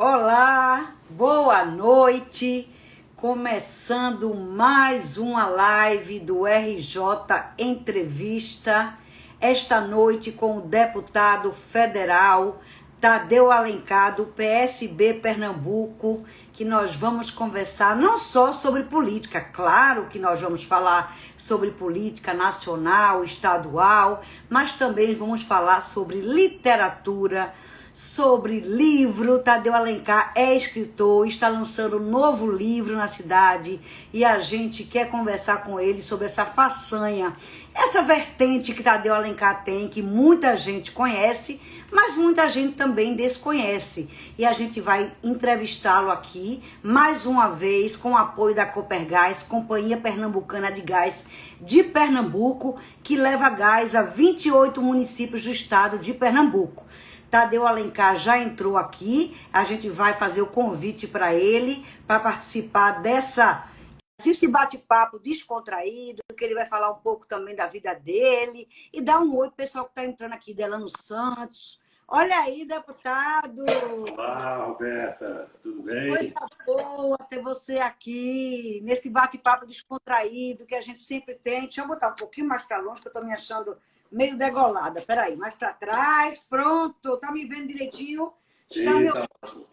Olá, boa noite. Começando mais uma live do RJ Entrevista. Esta noite com o deputado federal Tadeu Alencar, do PSB Pernambuco, que nós vamos conversar não só sobre política, claro que nós vamos falar sobre política nacional, estadual, mas também vamos falar sobre literatura, sobre livro. Tadeu Alencar é escritor, está lançando um novo livro na cidade e a gente quer conversar com ele sobre essa façanha, essa vertente que Tadeu Alencar tem, que muita gente conhece, mas muita gente também desconhece. E a gente vai entrevistá-lo aqui, mais uma vez, com o apoio da Copergás, Companhia Pernambucana de Gás de Pernambuco, que leva gás a 28 municípios do estado de Pernambuco. Tadeu Alencar já entrou aqui, a gente vai fazer o convite para ele, para participar desse bate-papo descontraído, que ele vai falar um pouco também da vida dele, e dar um oi pro pessoal que está entrando aqui, Delano Santos. Olha aí, deputado! Olá, Roberta, tudo bem? Coisa boa ter você aqui, nesse bate-papo descontraído que a gente sempre tem. Deixa eu botar um pouquinho mais para longe, que eu estou me achando meio degolada. Peraí, mais para trás, pronto. Tá me vendo direitinho? Está Sim, meu... tá ótimo.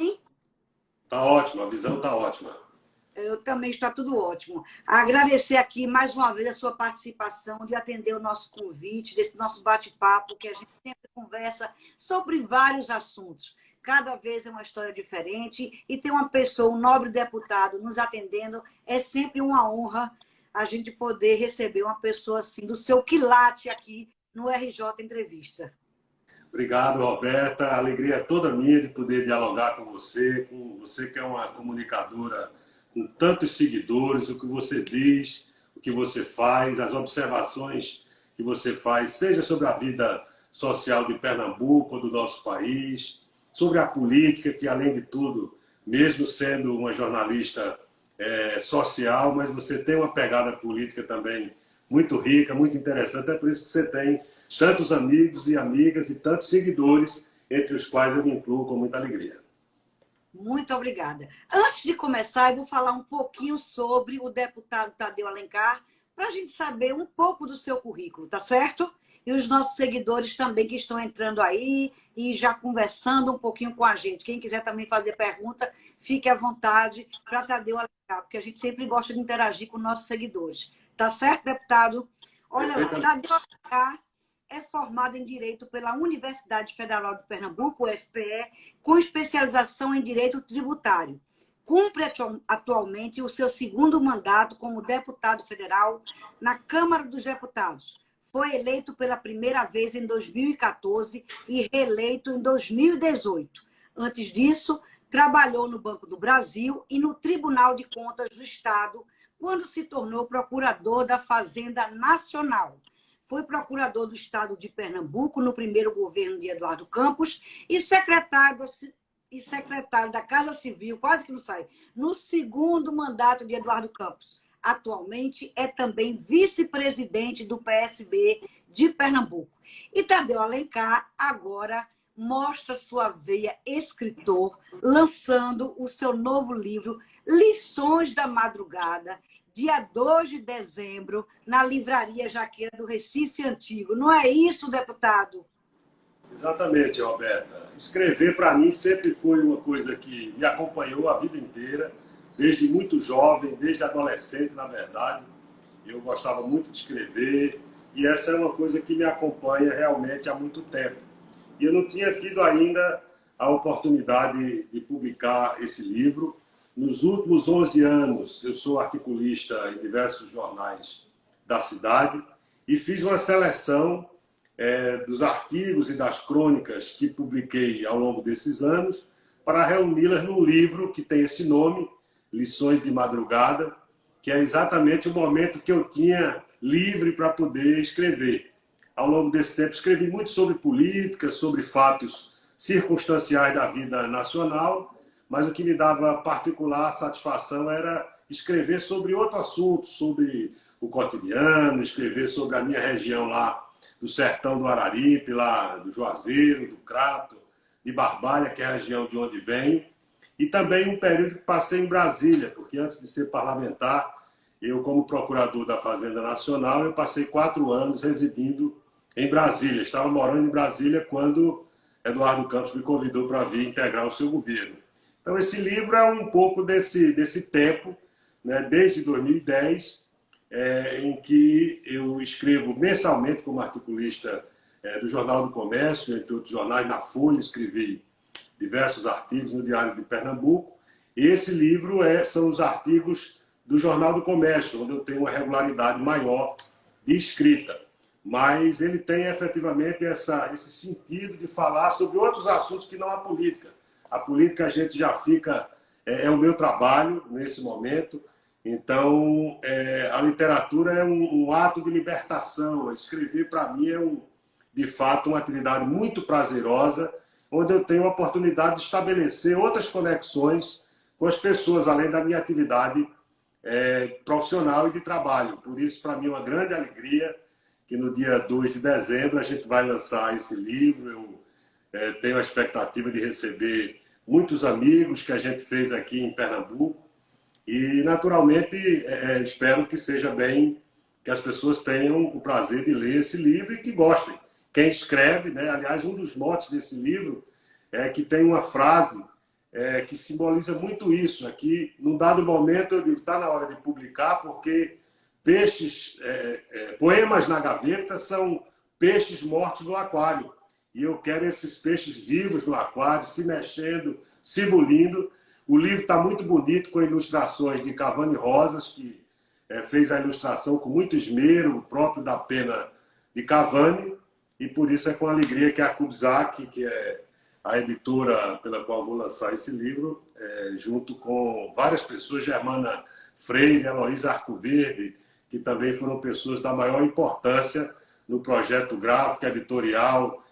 Tá ótimo, a visão tá ótima. Eu também, está tudo ótimo. Agradecer aqui mais uma vez a sua participação, de atender o nosso convite, desse nosso bate-papo, que a gente sempre conversa sobre vários assuntos. Cada vez é uma história diferente e ter uma pessoa, um nobre deputado, nos atendendo, é sempre uma honra a gente poder receber uma pessoa assim, do seu quilate aqui no RJ Entrevista. Obrigado, Roberta. A alegria é toda minha de poder dialogar com você que é uma comunicadora com tantos seguidores, o que você diz, o que você faz, as observações que você faz, seja sobre a vida social de Pernambuco ou do nosso país, sobre a política, que além de tudo, mesmo sendo uma jornalista social, mas você tem uma pegada política também muito rica, muito interessante. É por isso que você tem tantos amigos e amigas e tantos seguidores, entre os quais eu me incluo com muita alegria. Muito obrigada. Antes de começar, eu vou falar um pouquinho sobre o deputado Tadeu Alencar, para a gente saber um pouco do seu currículo, tá certo? E os nossos seguidores também que estão entrando aí e já conversando um pouquinho com a gente. Quem quiser também fazer pergunta, fique à vontade para Tadeu Alencar, porque a gente sempre gosta de interagir com nossos seguidores. Tá certo, deputado? Olha lá, Tadeu Alencar é formado em Direito pela Universidade Federal de Pernambuco, UFPE, com especialização em Direito Tributário. Cumpre atualmente o seu segundo mandato como deputado federal na Câmara dos Deputados. Foi eleito pela primeira vez em 2014 e reeleito em 2018. Antes disso, trabalhou no Banco do Brasil e no Tribunal de Contas do Estado, quando se tornou procurador da Fazenda Nacional. Foi procurador do Estado de Pernambuco no primeiro governo de Eduardo Campos e secretário da Casa Civil, quase que não sai, no segundo mandato de Eduardo Campos. Atualmente é também vice-presidente do PSB de Pernambuco. E Tadeu Alencar agora mostra sua veia escritor, lançando o seu novo livro, Lições da Madrugada, dia 2 de dezembro, na Livraria Jaqueira do Recife Antigo. Não é isso, deputado? Exatamente, Roberta. Escrever, para mim, sempre foi uma coisa que me acompanhou a vida inteira, desde muito jovem, desde adolescente, na verdade. Eu gostava muito de escrever e essa é uma coisa que me acompanha realmente há muito tempo. E eu não tinha tido ainda a oportunidade de publicar esse livro. Nos últimos 11 anos, eu sou articulista em diversos jornais da cidade e fiz uma seleção dos artigos e das crônicas que publiquei ao longo desses anos para reuni-las num livro que tem esse nome, Lições de Madrugada, que é exatamente o momento que eu tinha livre para poder escrever. Ao longo desse tempo, escrevi muito sobre política, sobre fatos circunstanciais da vida nacional, mas o que me dava particular satisfação era escrever sobre outro assunto, sobre o cotidiano, escrever sobre a minha região lá do sertão do Araripe, lá do Juazeiro, do Crato, de Barbalha, que é a região de onde venho. e também um período que passei em Brasília, porque antes de ser parlamentar, eu, como procurador da Fazenda Nacional, eu passei 4 anos residindo em Brasília. Estava morando em Brasília quando Eduardo Campos me convidou para vir integrar o seu governo. Então, esse livro é um pouco desse tempo, né, desde 2010, em que eu escrevo mensalmente como articulista do Jornal do Comércio, entre outros jornais, na Folha, escrevi diversos artigos no Diário de Pernambuco. E esse livro são os artigos do Jornal do Comércio, onde eu tenho uma regularidade maior de escrita. Mas ele tem efetivamente esse sentido de falar sobre outros assuntos que não a política. A política a gente já fica... É o meu trabalho nesse momento. Então, a literatura é um ato de libertação. Escrever, para mim, de fato, uma atividade muito prazerosa, onde eu tenho a oportunidade de estabelecer outras conexões com as pessoas, além da minha atividade profissional e de trabalho. Por isso, para mim, é uma grande alegria que no dia 2 de dezembro a gente vai lançar esse livro. Eu tenho a expectativa de receber muitos amigos que a gente fez aqui em Pernambuco e, naturalmente, espero que seja bem, que as pessoas tenham o prazer de ler esse livro e que gostem. Quem escreve, né? Aliás, um dos motes desse livro é que tem uma frase que simboliza muito isso. Aqui, num dado momento, eu digo, está na hora de publicar, porque poemas na gaveta são peixes mortos no aquário. E eu quero esses peixes vivos no aquário, se mexendo, se bulindo. O livro está muito bonito, com ilustrações de Cavani Rosas, que fez a ilustração com muito esmero, o próprio da pena de Cavani. E por isso é com alegria que a Cubzac, que é a editora pela qual vou lançar esse livro, junto com várias pessoas, Germana Freire, Heloísa Arcoverde, que também foram pessoas da maior importância no projeto gráfico, editorial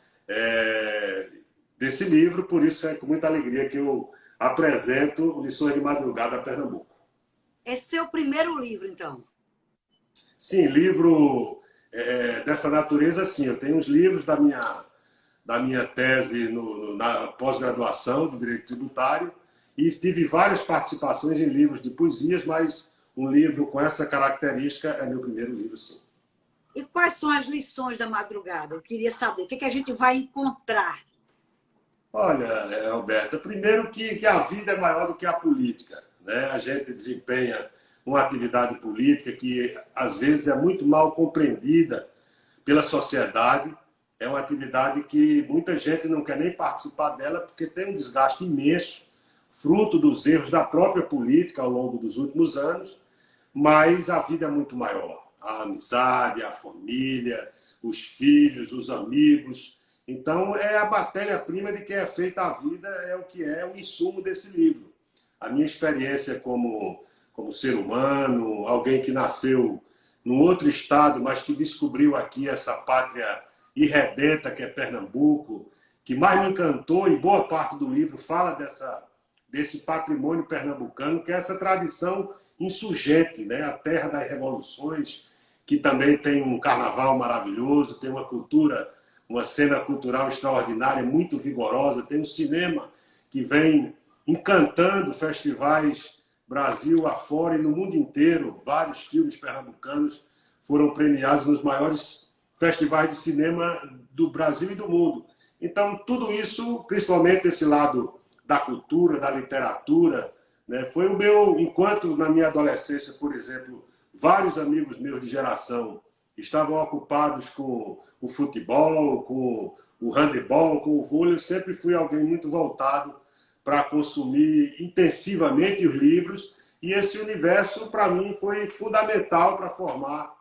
desse livro. Por isso é com muita alegria que eu apresento Lições de Madrugada a Pernambuco. Esse é o primeiro livro, então? Sim, livro dessa natureza, sim. Eu tenho os livros da minha tese na pós-graduação de Direito Tributário e tive várias participações em livros de poesias, mas um livro com essa característica é meu primeiro livro, sim. E quais são as lições da madrugada? Eu queria saber. O que a gente vai encontrar? Olha, Roberta, primeiro que a vida é maior do que a política, né? A gente desempenha uma atividade política que, às vezes, é muito mal compreendida pela sociedade. É uma atividade que muita gente não quer nem participar dela porque tem um desgaste imenso, fruto dos erros da própria política ao longo dos últimos anos, mas a vida é muito maior. A amizade, a família, os filhos, os amigos. Então, é a matéria-prima de que é feita a vida, é o que é o insumo desse livro. A minha experiência como ser humano, alguém que nasceu num outro estado, mas que descobriu aqui essa pátria irredenta que é Pernambuco, que mais me encantou, e boa parte do livro fala desse patrimônio pernambucano, que é essa tradição insurgente, né? A terra das revoluções, que também tem um carnaval maravilhoso, tem uma cultura, uma cena cultural extraordinária, muito vigorosa, tem um cinema que vem encantando festivais Brasil afora e no mundo inteiro. Vários filmes pernambucanos foram premiados nos maiores festivais de cinema do Brasil e do mundo. Então, tudo isso, principalmente esse lado da cultura, da literatura, né, foi o meu... Enquanto na minha adolescência, por exemplo, vários amigos meus de geração estavam ocupados com o futebol, com o handebol, com o vôlei, eu sempre fui alguém muito voltado para consumir intensivamente os livros, e esse universo, para mim, foi fundamental para formar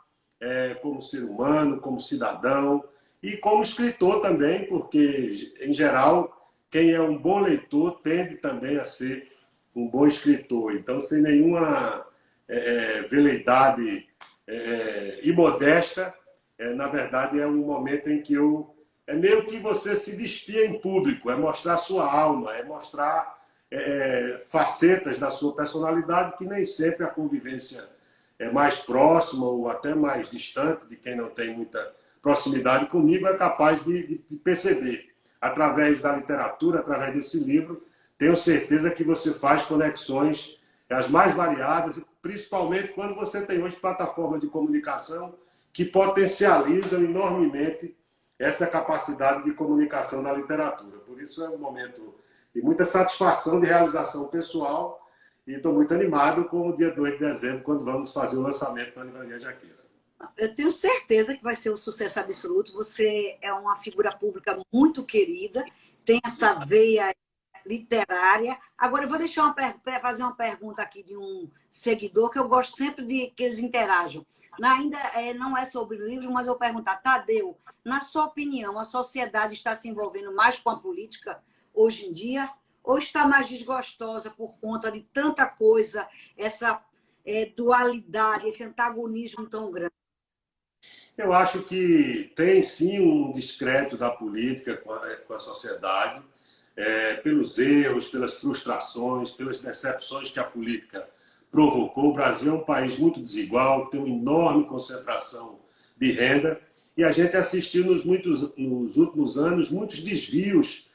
como ser humano, como cidadão e como escritor também, porque, em geral, quem é um bom leitor tende também a ser um bom escritor. Então, sem nenhuma veleidade imodesta, na verdade, é um momento em que é meio que você se despia em público, é mostrar sua alma, é mostrar facetas da sua personalidade que nem sempre a convivência mais próxima ou até mais distante de quem não tem muita proximidade comigo é capaz de perceber. Através da literatura, através desse livro, tenho certeza que você faz conexões as mais variadas, principalmente quando você tem hoje plataformas de comunicação que potencializam enormemente essa capacidade de comunicação da literatura. Por isso é um momento de muita satisfação, de realização pessoal, e estou muito animado com o dia 2 de dezembro, quando vamos fazer o lançamento na Livraria Jaqueira. Eu tenho certeza que vai ser um sucesso absoluto. Você é uma figura pública muito querida, tem essa veia literária. Agora, eu vou deixar fazer uma pergunta aqui de um seguidor, que eu gosto sempre de que eles interajam. Ainda não é sobre o livro, mas eu vou perguntar, Tadeu, na sua opinião, a sociedade está se envolvendo mais com a política hoje em dia? Ou está mais desgostosa por conta de tanta coisa, essa dualidade, esse antagonismo tão grande? Eu acho que tem sim um descrédito da política com a sociedade, pelos erros, pelas frustrações, pelas decepções que a política provocou. O Brasil é um país muito desigual, tem uma enorme concentração de renda, e a gente assistiu nos últimos anos muitos desvios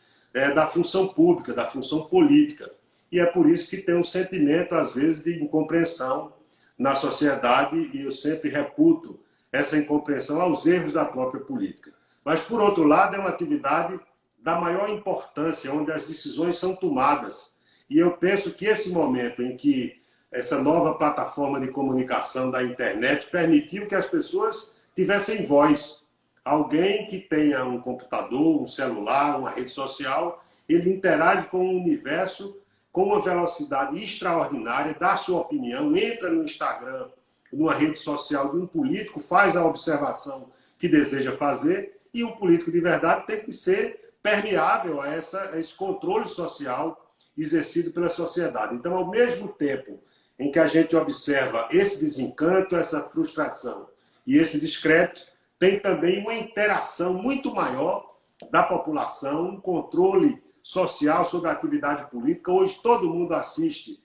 da função pública, da função política. E é por isso que tem um sentimento, às vezes, de incompreensão na sociedade, e eu sempre reputo essa incompreensão aos erros da própria política. Mas, por outro lado, é uma atividade da maior importância, onde as decisões são tomadas. E eu penso que esse momento em que essa nova plataforma de comunicação da internet permitiu que as pessoas tivessem voz. Alguém que tenha um computador, um celular, uma rede social, ele interage com o universo com uma velocidade extraordinária, dá sua opinião, entra no Instagram, numa rede social de um político, faz a observação que deseja fazer, e o político de verdade tem que ser permeável a esse controle social exercido pela sociedade. Então, ao mesmo tempo em que a gente observa esse desencanto, essa frustração e esse descrédito, tem também uma interação muito maior da população, um controle social sobre a atividade política. Hoje todo mundo assiste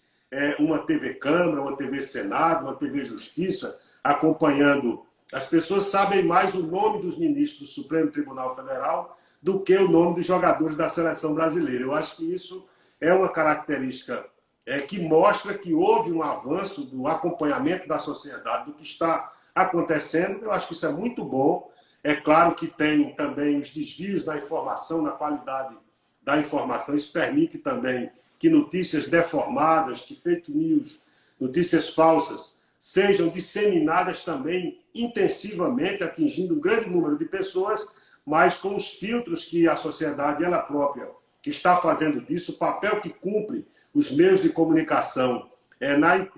uma TV Câmara, uma TV Senado, uma TV Justiça, acompanhando. As pessoas sabem mais o nome dos ministros do Supremo Tribunal Federal do que o nome dos jogadores da seleção brasileira. Eu acho que isso é uma característica que mostra que houve um avanço do acompanhamento da sociedade, do que está acontecendo. Eu acho que isso é muito bom. É claro que tem também os desvios na informação, na qualidade da informação. Isso permite também que notícias deformadas, que fake news, notícias falsas, sejam disseminadas também intensivamente, atingindo um grande número de pessoas, mas com os filtros que a sociedade, ela própria, está fazendo disso, o papel que cumpre os meios de comunicação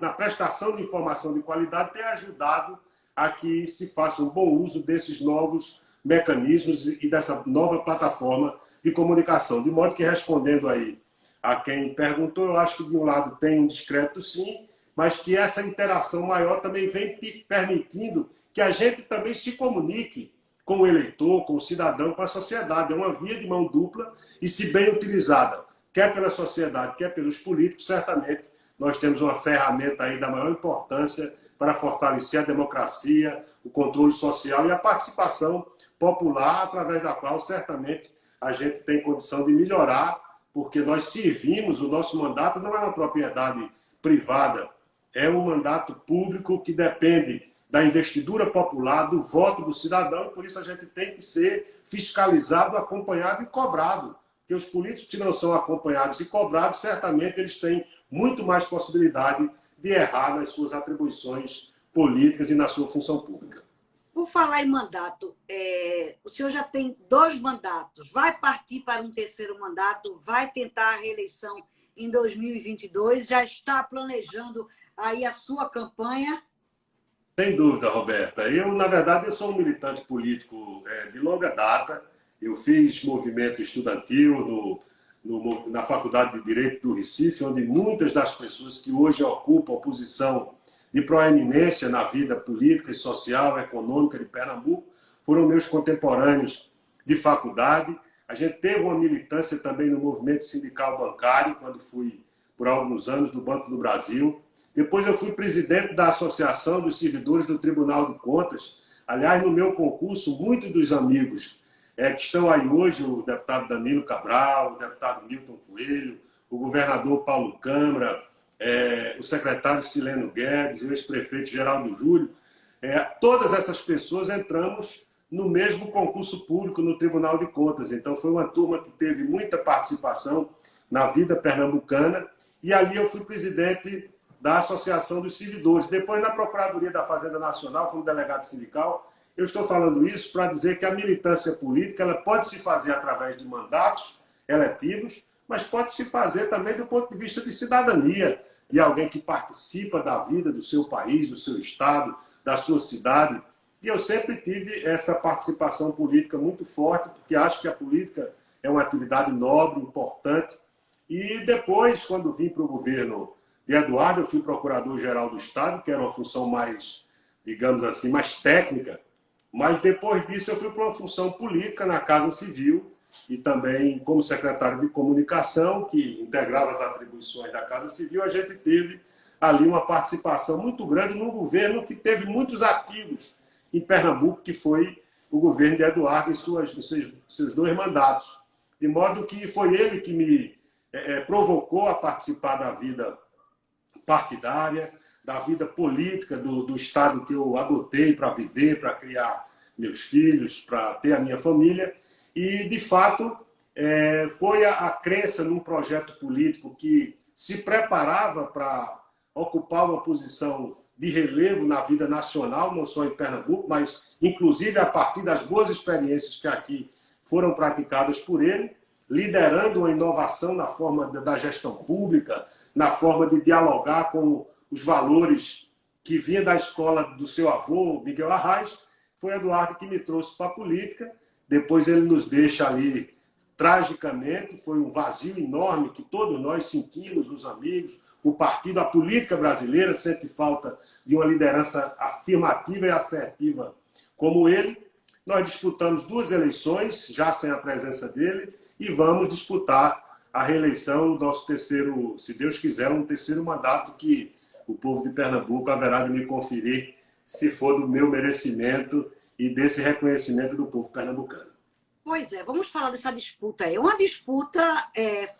na prestação de informação de qualidade, tem ajudado a que se faça um bom uso desses novos mecanismos e dessa nova plataforma de comunicação. De modo que, respondendo aí a quem perguntou, eu acho que de um lado tem um descrédito sim, mas que essa interação maior também vem permitindo que a gente também se comunique com o eleitor, com o cidadão, com a sociedade. É uma via de mão dupla e, se bem utilizada, quer pela sociedade, quer pelos políticos, certamente nós temos uma ferramenta aí da maior importância para fortalecer a democracia, o controle social e a participação popular, através da qual certamente a gente tem condição de melhorar, porque nós servimos, o nosso mandato não é uma propriedade privada, é um mandato público que depende da investidura popular, do voto do cidadão, e por isso a gente tem que ser fiscalizado, acompanhado e cobrado. Porque os políticos que não são acompanhados e cobrados, certamente eles têm muito mais possibilidade de errar nas suas atribuições políticas e na sua função pública. Por falar em mandato, o senhor já tem 2 mandatos, vai partir para um 3º mandato, vai tentar a reeleição em 2022, já está planejando aí a sua campanha? Sem dúvida, Roberta. Eu, na verdade, eu sou um militante político de longa data. Eu fiz movimento estudantil na Faculdade de Direito do Recife, onde muitas das pessoas que hoje ocupam a posição de proeminência na vida política e social, econômica de Pernambuco, foram meus contemporâneos de faculdade. A gente teve uma militância também no movimento sindical bancário, quando fui, por alguns anos, do Banco do Brasil. Depois eu fui presidente da Associação dos Servidores do Tribunal de Contas. Aliás, no meu concurso, muitos dos amigos que estão aí hoje, o deputado Danilo Cabral, o deputado Milton Coelho, o governador Paulo Câmara, o secretário Sileno Guedes, o ex-prefeito Geraldo Júlio, todas essas pessoas entramos no mesmo concurso público no Tribunal de Contas. Então, foi uma turma que teve muita participação na vida pernambucana, e ali eu fui presidente da Associação dos Servidores. Depois, na Procuradoria da Fazenda Nacional, como delegado sindical, eu estou falando isso para dizer que a militância política ela pode se fazer através de mandatos eletivos, mas pode se fazer também do ponto de vista de cidadania, de alguém que participa da vida do seu país, do seu estado, da sua cidade. E eu sempre tive essa participação política muito forte, porque acho que a política é uma atividade nobre, importante. E depois, quando vim para o governo de Eduardo, eu fui procurador-geral do Estado, que era uma função mais, digamos assim, mais técnica. Mas depois disso eu fui para uma função política na Casa Civil e também como secretário de Comunicação, que integrava as atribuições da Casa Civil. A gente teve ali uma participação muito grande num governo que teve muitos ativos em Pernambuco, que foi o governo de Eduardo em seus 2 mandatos. De modo que foi ele que me provocou a participar da vida partidária, da vida política do Estado que eu adotei para viver, para criar meus filhos, para ter a minha família. E, de fato, foi a crença num projeto político que se preparava para ocupar uma posição de relevo na vida nacional, não só em Pernambuco, mas, inclusive, a partir das boas experiências que aqui foram praticadas por ele, liderando uma inovação na forma da gestão pública, na forma de dialogar com os valores que vinha da escola do seu avô, Miguel Arraes. Foi Eduardo que me trouxe para a política. Depois ele nos deixa ali tragicamente. Foi um vazio enorme que todos nós sentimos, os amigos, o partido, a política brasileira sente falta de uma liderança afirmativa e assertiva como ele. Nós disputamos 2 eleições, já sem a presença dele, e vamos disputar a reeleição do nosso terceiro, se Deus quiser, um terceiro mandato que o povo de Pernambuco haverá de me conferir, se for do meu merecimento e desse reconhecimento do povo pernambucano. Pois é, vamos falar dessa disputa aí. É uma disputa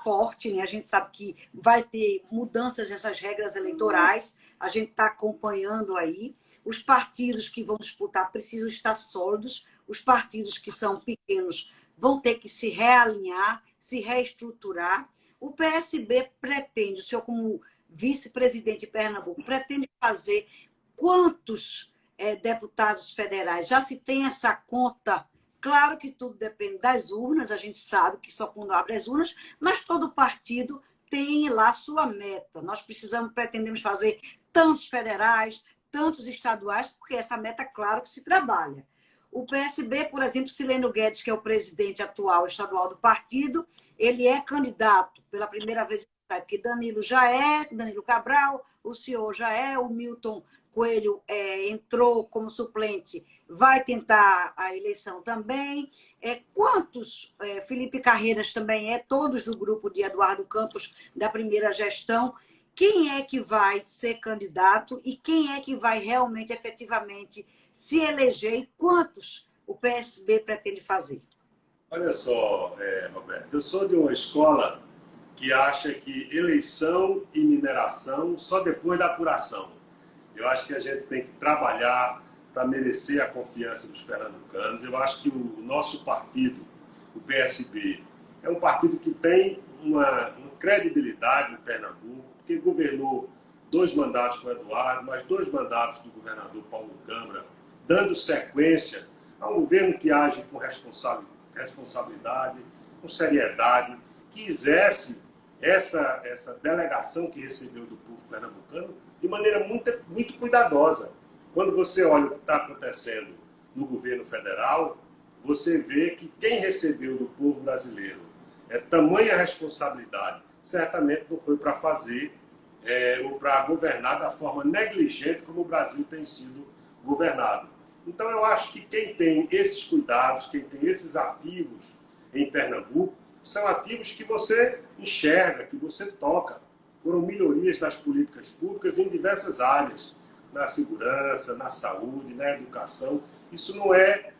forte, né? A gente sabe que vai ter mudanças nessas regras eleitorais, a gente está acompanhando aí. Os partidos que vão disputar precisam estar sólidos, os partidos que são pequenos vão ter que se realinhar, se reestruturar. O PSB pretende, o senhor como vice-presidente de Pernambuco, pretende fazer quantos deputados federais? Já se tem essa conta? Claro que tudo depende das urnas, a gente sabe que só quando abre as urnas, mas todo partido tem lá sua meta. Nós pretendemos fazer tantos federais, tantos estaduais, porque essa meta, claro, que se trabalha. O PSB, por exemplo, Sileno Guedes, que é o presidente atual estadual do partido, ele é candidato pela primeira vez, porque Danilo Cabral, o senhor já é, o Milton Coelho entrou como suplente, vai tentar a eleição também. Quantos? Felipe Carreiras também todos do grupo de Eduardo Campos, da primeira gestão. Quem é que vai ser candidato e quem é que vai realmente, efetivamente, se eleger e quantos o PSB pretende fazer? Olha só, Roberto, eu sou de uma escola que acha que eleição e mineração só depois da apuração. Eu acho que a gente tem que trabalhar para merecer a confiança dos pernambucanos. Eu acho que o nosso partido, o PSB, é um partido que tem uma credibilidade em Pernambuco, porque governou 2 mandatos com o Eduardo, mais 2 mandatos do governador Paulo Câmara, dando sequência a um governo que age com responsabilidade, com seriedade, que exerce essa delegação que recebeu do povo pernambucano de maneira muito cuidadosa. Quando você olha o que está acontecendo no governo federal, você vê que quem recebeu do povo brasileiro tamanha responsabilidade, certamente não foi para fazer ou para governar da forma negligente como o Brasil tem sido governado. Então, eu acho que quem tem esses cuidados, quem tem esses ativos em Pernambuco, são ativos que você enxerga, que você toca. Foram melhorias das políticas públicas em diversas áreas, na segurança, na saúde, na educação. Isso não é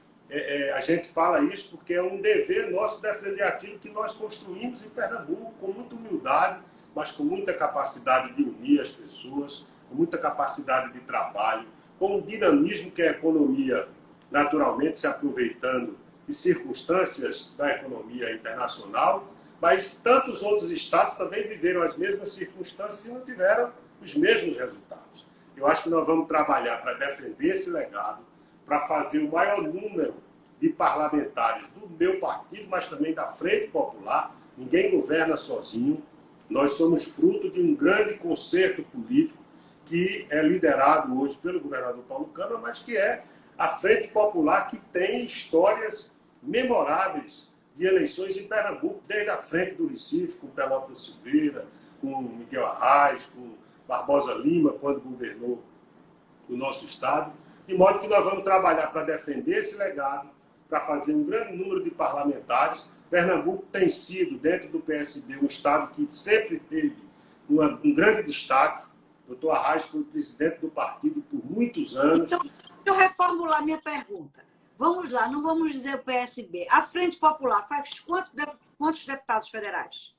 a gente fala isso porque é um dever nosso defender aquilo que nós construímos em Pernambuco com muita humildade, mas com muita capacidade de unir as pessoas, com muita capacidade de trabalho, com um dinamismo que a economia, naturalmente, se aproveitando de circunstâncias da economia internacional, mas tantos outros estados também viveram as mesmas circunstâncias e não tiveram os mesmos resultados. Eu acho que nós vamos trabalhar para defender esse legado, para fazer o maior número de parlamentares do meu partido, mas também da Frente Popular. Ninguém governa sozinho. Nós somos fruto de um grande concerto político que é liderado hoje pelo governador Paulo Câmara, mas que é a Frente Popular, que tem histórias memoráveis de eleições em Pernambuco, desde a frente do Recife, com Pelota Silveira, com Miguel Arraes, com Barbosa Lima, quando governou o nosso estado, de modo que nós vamos trabalhar para defender esse legado, para fazer um grande número de parlamentares. Pernambuco tem sido, dentro do PSB, um estado que sempre teve um grande destaque. O doutor Arraes foi presidente do partido por muitos anos. Então, deixa eu reformular minha pergunta. Vamos lá, não vamos dizer o PSB. A Frente Popular faz quantos deputados federais?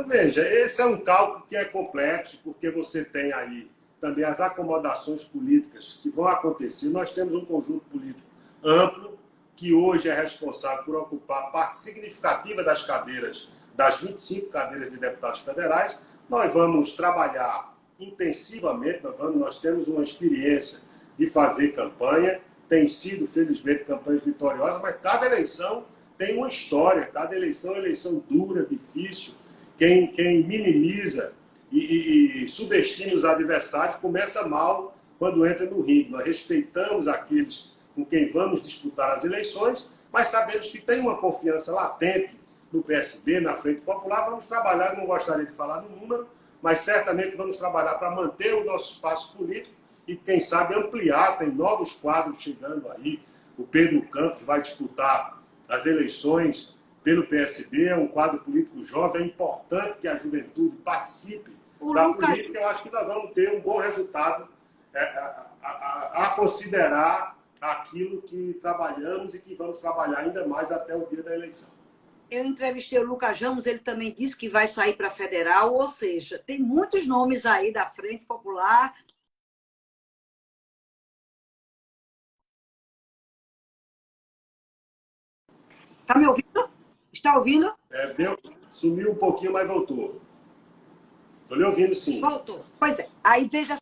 Veja, esse é um cálculo que é complexo, porque você tem aí também as acomodações políticas que vão acontecer. Nós temos um conjunto político amplo, que hoje é responsável por ocupar parte significativa das cadeiras, das 25 cadeiras de deputados federais. Nós vamos trabalhar intensivamente, nós temos uma experiência de fazer campanha, tem sido, felizmente, campanhas vitoriosas, mas cada eleição tem uma história, cada eleição é uma eleição dura, difícil. Quem minimiza e subestima os adversários começa mal quando entra no ringue. Nós respeitamos aqueles com quem vamos disputar as eleições, mas sabemos que tem uma confiança latente no PSB, na Frente Popular. Vamos trabalhar, não gostaria de falar no número, mas certamente vamos trabalhar para manter o nosso espaço político e, quem sabe, ampliar. Tem novos quadros chegando aí. O Pedro Campos vai disputar as eleições pelo PSB, é um quadro político jovem, é importante que a juventude participe da política. Eu acho que nós vamos ter um bom resultado a considerar aquilo que trabalhamos e que vamos trabalhar ainda mais até o dia da eleição. Eu entrevistei o Lucas Ramos, ele também disse que vai sair para federal, ou seja, tem muitos nomes aí da Frente Popular. Está me ouvindo? Está ouvindo? Sumiu um pouquinho, mas voltou. Estou lhe ouvindo, sim. Voltou. Pois é. Aí, veja,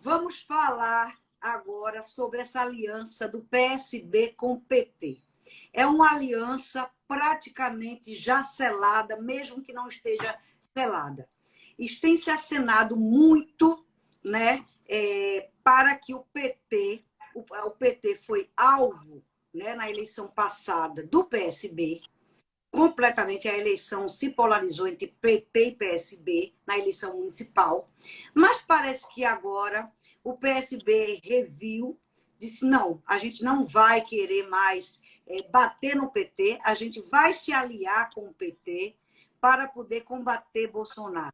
vamos falar agora sobre essa aliança do PSB com o PT. É uma aliança praticamente já selada, mesmo que não esteja selada. Isso tem se acenado muito, né, para que o PT foi alvo, né, na eleição passada do PSB. Completamente a eleição se polarizou entre PT e PSB na eleição municipal, mas parece que agora o PSB reviu, disse não, a gente não vai querer mais bater no PT, a gente vai se aliar com o PT para poder combater Bolsonaro.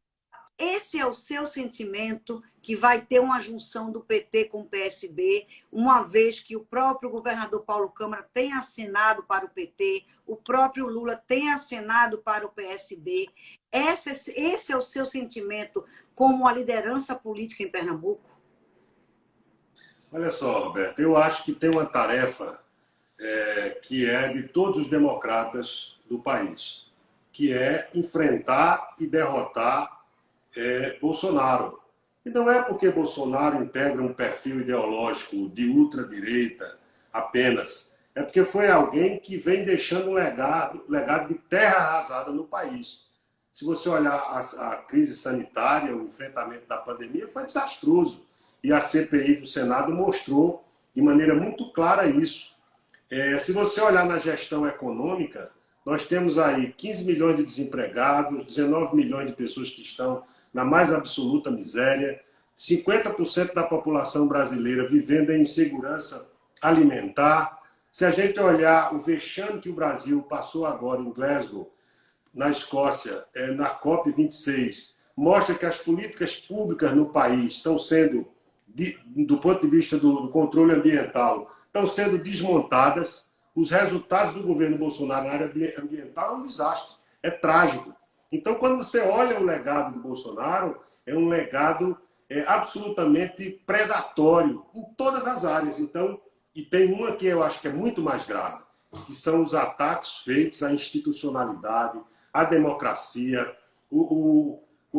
Esse é o seu sentimento, que vai ter uma junção do PT com o PSB, uma vez que o próprio governador Paulo Câmara tem acenado para o PT, o próprio Lula tem acenado para o PSB. Esse é o seu sentimento como a liderança política em Pernambuco? Olha só, Roberto, eu acho que tem uma tarefa que é de todos os democratas do país, que é enfrentar e derrotar Bolsonaro. E não é porque Bolsonaro integra um perfil ideológico de ultradireita apenas. É porque foi alguém que vem deixando um legado de terra arrasada no país. Se você olhar a crise sanitária, o enfrentamento da pandemia, foi desastroso. E a CPI do Senado mostrou de maneira muito clara isso. Se você olhar na gestão econômica, nós temos aí 15 milhões de desempregados, 19 milhões de pessoas que estão na mais absoluta miséria, 50% da população brasileira vivendo em insegurança alimentar. Se a gente olhar o vexame que o Brasil passou agora em Glasgow, na Escócia, na COP26, mostra que as políticas públicas no país estão sendo, do ponto de vista do controle ambiental, estão sendo desmontadas. Os resultados do governo Bolsonaro na área ambiental é um desastre, é trágico. Então, quando você olha o legado do Bolsonaro, é um legado absolutamente predatório em todas as áreas. Então, e tem uma que eu acho que é muito mais grave, que são os ataques feitos à institucionalidade, à democracia,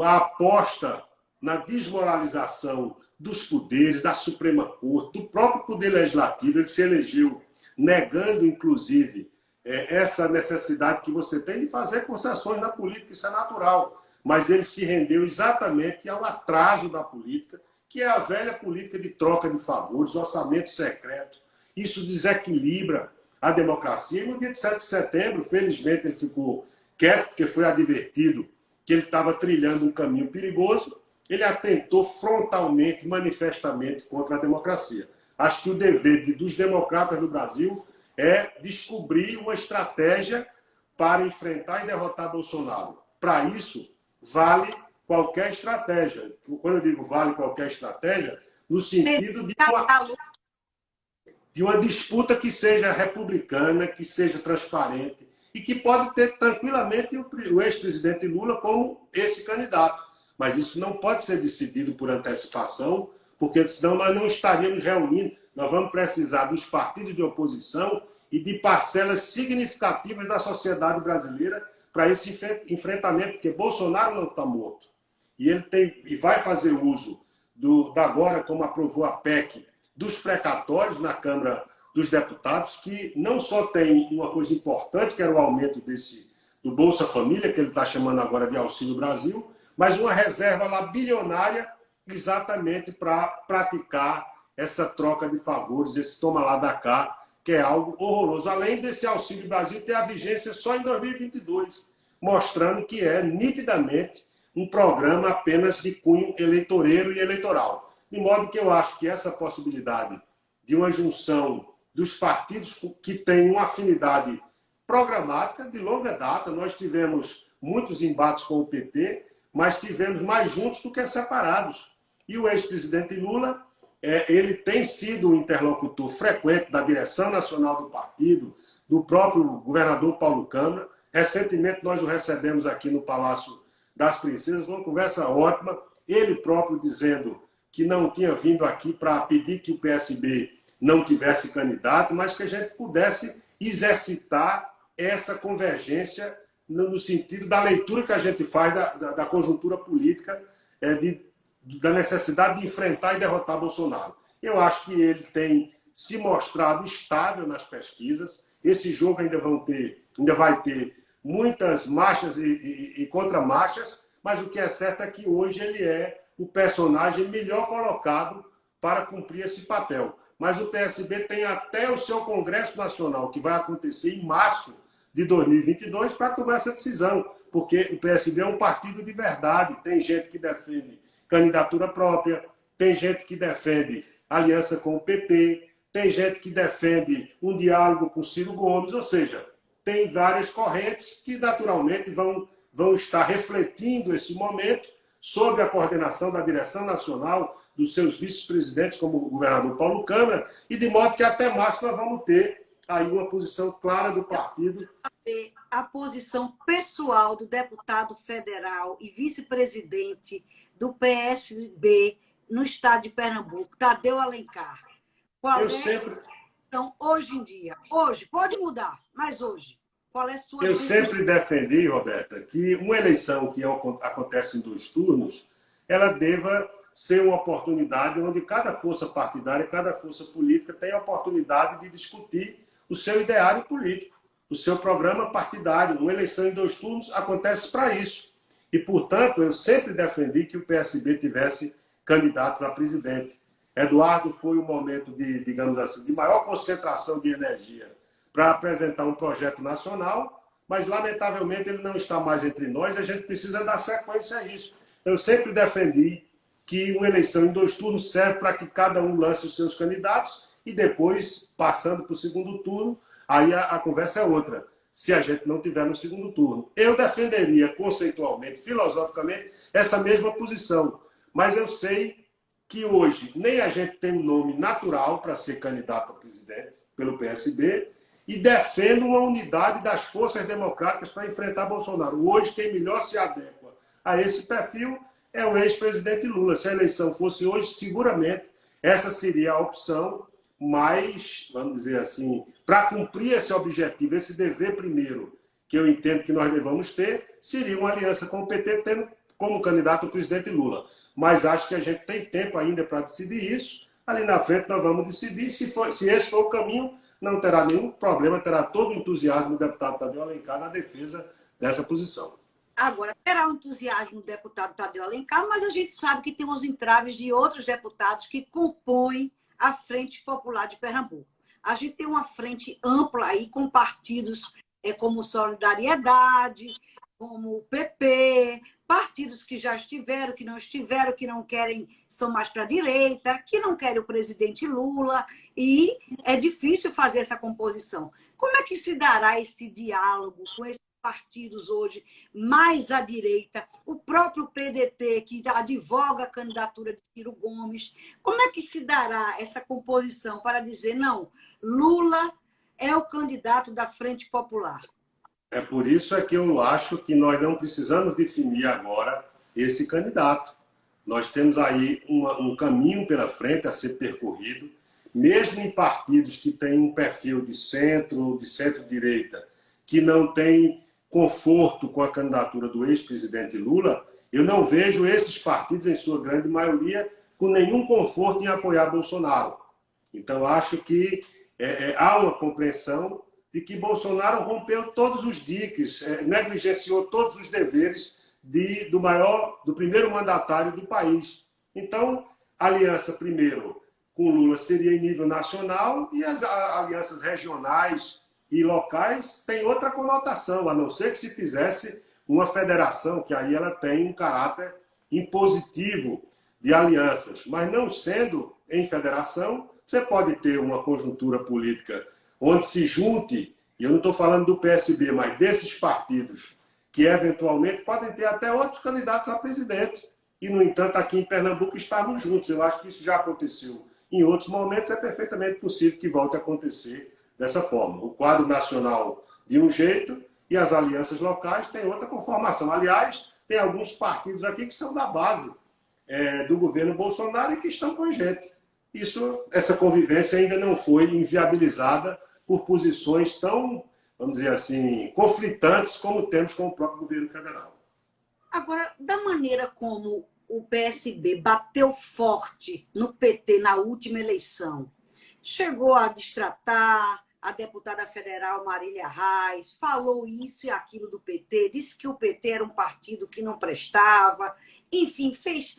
a aposta na desmoralização dos poderes, da Suprema Corte, do próprio Poder Legislativo. Ele se elegeu negando, inclusive, essa necessidade que você tem de fazer concessões na política, isso é natural. Mas ele se rendeu exatamente ao atraso da política, que é a velha política de troca de favores, orçamento secreto. Isso desequilibra a democracia. E no dia de 7 de setembro, felizmente, ele ficou quieto, porque foi advertido que ele estava trilhando um caminho perigoso. Ele atentou frontalmente, manifestamente contra a democracia. Acho que o dever dos democratas do Brasil é descobrir uma estratégia para enfrentar e derrotar Bolsonaro. Para isso, vale qualquer estratégia. Quando eu digo vale qualquer estratégia, no sentido de uma disputa que seja republicana, que seja transparente e que pode ter tranquilamente o ex-presidente Lula como esse candidato. Mas isso não pode ser decidido por antecipação, porque senão nós não estaríamos reunindo. Nós vamos precisar dos partidos de oposição e de parcelas significativas da sociedade brasileira para esse enfrentamento, porque Bolsonaro não está morto. E ele e vai fazer uso agora, como aprovou a PEC, dos precatórios na Câmara dos Deputados, que não só tem uma coisa importante, que era o aumento do Bolsa Família, que ele está chamando agora de Auxílio Brasil, mas uma reserva lá bilionária exatamente para praticar essa troca de favores, esse toma lá da cá, que é algo horroroso. Além desse Auxílio Brasil ter a vigência só em 2022, mostrando que é nitidamente um programa apenas de cunho eleitoreiro e eleitoral. De modo que eu acho que essa possibilidade de uma junção dos partidos que têm uma afinidade programática de longa data, nós tivemos muitos embates com o PT, mas tivemos mais juntos do que separados. E o ex-presidente Lula, ele tem sido um interlocutor frequente da direção nacional do partido, do próprio governador Paulo Câmara. Recentemente nós o recebemos aqui no Palácio das Princesas, uma conversa ótima, ele próprio dizendo que não tinha vindo aqui para pedir que o PSB não tivesse candidato, mas que a gente pudesse exercitar essa convergência no sentido da leitura que a gente faz da conjuntura política, da necessidade de enfrentar e derrotar Bolsonaro. Eu acho que ele tem se mostrado estável nas pesquisas. Esse jogo ainda vai ter muitas marchas e contramarchas, mas o que é certo é que hoje ele é o personagem melhor colocado para cumprir esse papel. Mas o PSB tem até o seu Congresso Nacional, que vai acontecer em março de 2022, para tomar essa decisão, porque o PSB é um partido de verdade. Tem gente que defende candidatura própria, tem gente que defende aliança com o PT, tem gente que defende um diálogo com Ciro Gomes, ou seja, tem várias correntes que naturalmente vão estar refletindo esse momento sob a coordenação da direção nacional, dos seus vice-presidentes, como o governador Paulo Câmara, e de modo que até março nós vamos ter aí uma posição clara do partido. A posição pessoal do deputado federal e vice-presidente do PSB no estado de Pernambuco, Tadeu Alencar. Qual é a posição hoje em dia? Hoje, pode mudar, mas hoje, qual é a sua Eu sempre defendi, Roberta, que uma eleição que acontece em 2 turnos, ela deva ser uma oportunidade onde cada força partidária, cada força política tem a oportunidade de discutir o seu ideário político, o seu programa partidário. Uma eleição em 2 turnos acontece para isso. E, portanto, eu sempre defendi que o PSB tivesse candidatos a presidente. Eduardo foi um momento de, digamos assim, de maior concentração de energia para apresentar um projeto nacional, mas, lamentavelmente, ele não está mais entre nós e a gente precisa dar sequência a isso. Eu sempre defendi que uma eleição em 2 turnos serve para que cada um lance os seus candidatos e depois, passando para o segundo turno, aí a conversa é outra, se a gente não tiver no segundo turno. Eu defenderia conceitualmente, filosoficamente, essa mesma posição, mas eu sei que hoje nem a gente tem um nome natural para ser candidato a presidente pelo PSB, e defendo uma unidade das forças democráticas para enfrentar Bolsonaro. Hoje, quem melhor se adequa a esse perfil é o ex-presidente Lula. Se a eleição fosse hoje, seguramente essa seria a opção mais, vamos dizer assim, para cumprir esse objetivo, esse dever primeiro, que eu entendo que nós devamos ter, seria uma aliança com o PT, tendo como candidato o presidente Lula. Mas acho que a gente tem tempo ainda para decidir isso. Ali na frente nós vamos decidir. Se esse for o caminho, não terá nenhum problema, terá todo o entusiasmo do deputado Tadeu Alencar na defesa dessa posição. Agora, terá o entusiasmo do deputado Tadeu Alencar, mas a gente sabe que tem os entraves de outros deputados que compõem a Frente Popular de Pernambuco. A gente tem uma frente ampla aí com partidos como Solidariedade, como o PP, partidos que já estiveram, que não estiveram, que não querem, são mais para a direita, que não querem o presidente Lula, e é difícil fazer essa composição. Como é que se dará esse diálogo com esses partidos hoje mais à direita, o próprio PDT, que advoga a candidatura de Ciro Gomes? Como é que se dará essa composição para dizer, não, Lula é o candidato da Frente Popular? É por isso que eu acho que nós não precisamos definir agora esse candidato. Nós temos aí um caminho pela frente a ser percorrido, mesmo em partidos que têm um perfil de centro-direita, que não tem conforto com a candidatura do ex-presidente Lula, eu não vejo esses partidos, em sua grande maioria, com nenhum conforto em apoiar Bolsonaro. Então, acho que há uma compreensão de que Bolsonaro rompeu todos os diques, negligenciou todos os deveres do primeiro mandatário do país. Então, a aliança, primeiro, com Lula seria em nível nacional, e as alianças regionais e locais têm outra conotação, a não ser que se fizesse uma federação, que aí ela tem um caráter impositivo de alianças. Mas não sendo em federação, você pode ter uma conjuntura política onde se junte, e eu não estou falando do PSB, mas desses partidos, que eventualmente podem ter até outros candidatos a presidente. E, no entanto, aqui em Pernambuco estamos juntos. Eu acho que isso já aconteceu em outros momentos, é perfeitamente possível que volte a acontecer dessa forma. O quadro nacional de um jeito e as alianças locais têm outra conformação. Aliás, tem alguns partidos aqui que são da base do governo Bolsonaro e que estão com a gente. Essa convivência ainda não foi inviabilizada por posições tão, vamos dizer assim, conflitantes como temos com o próprio governo federal. Agora, da maneira como o PSB bateu forte no PT na última eleição, chegou a destratar a deputada federal Marília Reis, falou isso e aquilo do PT, disse que o PT era um partido que não prestava, enfim, fez...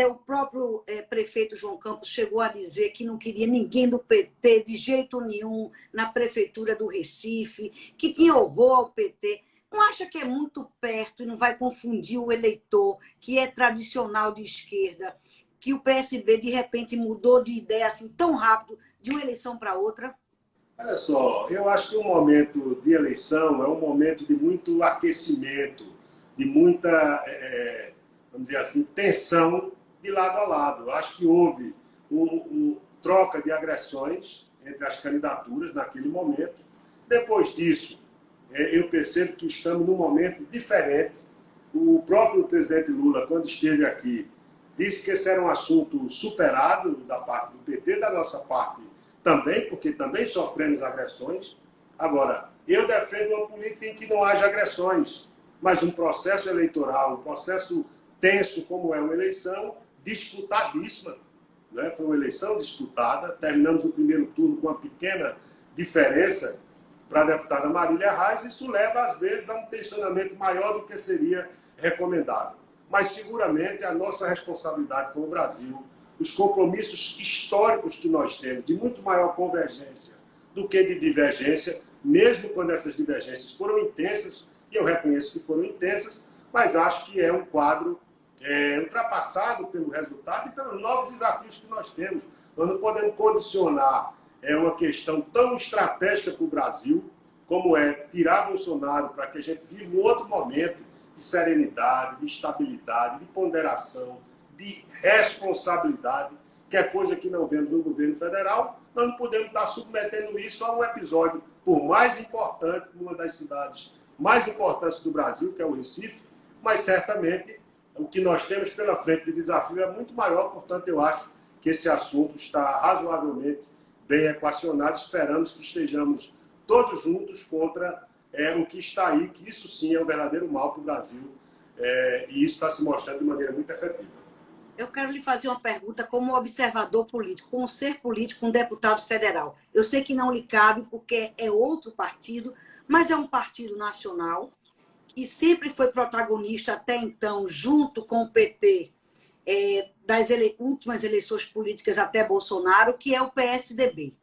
o próprio prefeito João Campos chegou a dizer que não queria ninguém do PT de jeito nenhum na prefeitura do Recife, que tinha horror ao PT. Não acha que é muito perto e não vai confundir o eleitor, que é tradicional de esquerda, que o PSB, de repente, mudou de ideia assim tão rápido de uma eleição para outra? Olha só, eu acho que o momento de eleição é um momento de muito aquecimento, de muita, vamos dizer assim, tensão de lado a lado. Eu acho que houve uma troca de agressões entre as candidaturas naquele momento. Depois disso, eu percebo que estamos num momento diferente. O próprio presidente Lula, quando esteve aqui, disse que esse era um assunto superado da parte do PT, da nossa parte também, porque também sofremos agressões. Agora, eu defendo uma política em que não haja agressões, mas um processo eleitoral, um processo tenso como é uma eleição, disputadíssima. Né? Foi uma eleição disputada, terminamos o primeiro turno com uma pequena diferença para a deputada Marília Reis, isso leva, às vezes, a um tensionamento maior do que seria recomendável. Mas, seguramente, a nossa responsabilidade como Brasil, os compromissos históricos que nós temos, de muito maior convergência do que de divergência, mesmo quando essas divergências foram intensas, e eu reconheço que foram intensas, mas acho que é um quadro ultrapassado pelo resultado e pelos novos desafios que nós temos. Nós não podemos condicionar uma questão tão estratégica para o Brasil, como é tirar Bolsonaro para que a gente viva um outro momento de serenidade, de estabilidade, de ponderação, de responsabilidade. que é coisa que não vemos no governo federal, nós não podemos estar submetendo isso a um episódio, por mais importante, numa das cidades mais importantes do Brasil, que é o Recife, mas certamente o que nós temos pela frente de desafio é muito maior, portanto eu acho que esse assunto está razoavelmente bem equacionado, esperamos que estejamos todos juntos contra o que está aí, que isso sim é um verdadeiro mal para o Brasil, e isso está se mostrando de maneira muito efetiva. Eu quero lhe fazer uma pergunta como observador político, como ser político, um deputado federal. Eu sei que não lhe cabe, porque é outro partido, mas é um partido nacional que sempre foi protagonista até então, junto com o PT, das últimas eleições políticas até Bolsonaro, que é o PSDB.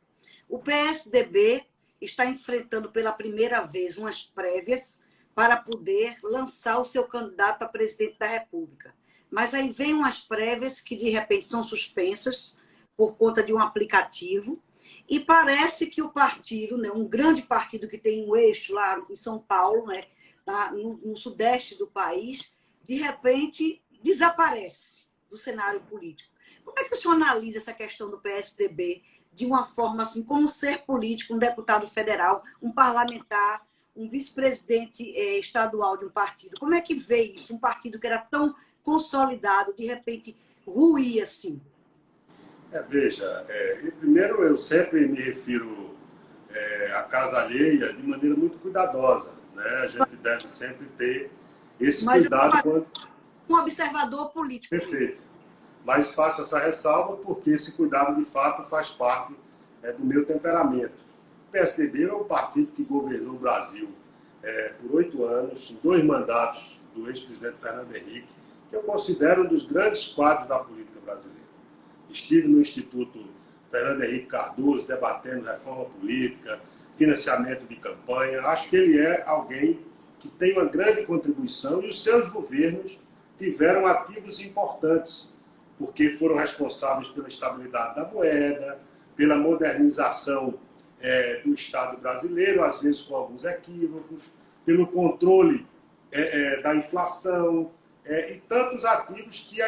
O PSDB está enfrentando pela primeira vez umas prévias para poder lançar o seu candidato a presidente da República. Mas aí vem umas prévias que, de repente, são suspensas por conta de um aplicativo, e parece que o partido, né, um grande partido que tem um eixo lá em São Paulo, né, no sudeste do país, de repente desaparece do cenário político. Como é que o senhor analisa essa questão do PSDB de uma forma assim, como ser político, um deputado federal, um parlamentar, um vice-presidente estadual de um partido? Como é que vê isso? Um partido que era tão consolidado, de repente, ruir assim? Veja, primeiro eu sempre me refiro à casa alheia de maneira muito cuidadosa, né? A gente deve sempre ter esse cuidado quando... Um observador político. Perfeito. Mas faço essa ressalva porque esse cuidado, de fato, faz parte do meu temperamento. O PSDB é um partido que governou o Brasil por 8 anos, em 2 mandatos do ex-presidente Fernando Henrique, que eu considero um dos grandes quadros da política brasileira. Estive no Instituto Fernando Henrique Cardoso, debatendo reforma política, financiamento de campanha. Acho que ele é alguém que tem uma grande contribuição e os seus governos tiveram ativos importantes, porque foram responsáveis pela estabilidade da moeda, pela modernização do Estado brasileiro, às vezes com alguns equívocos, pelo controle da inflação, e tantos ativos que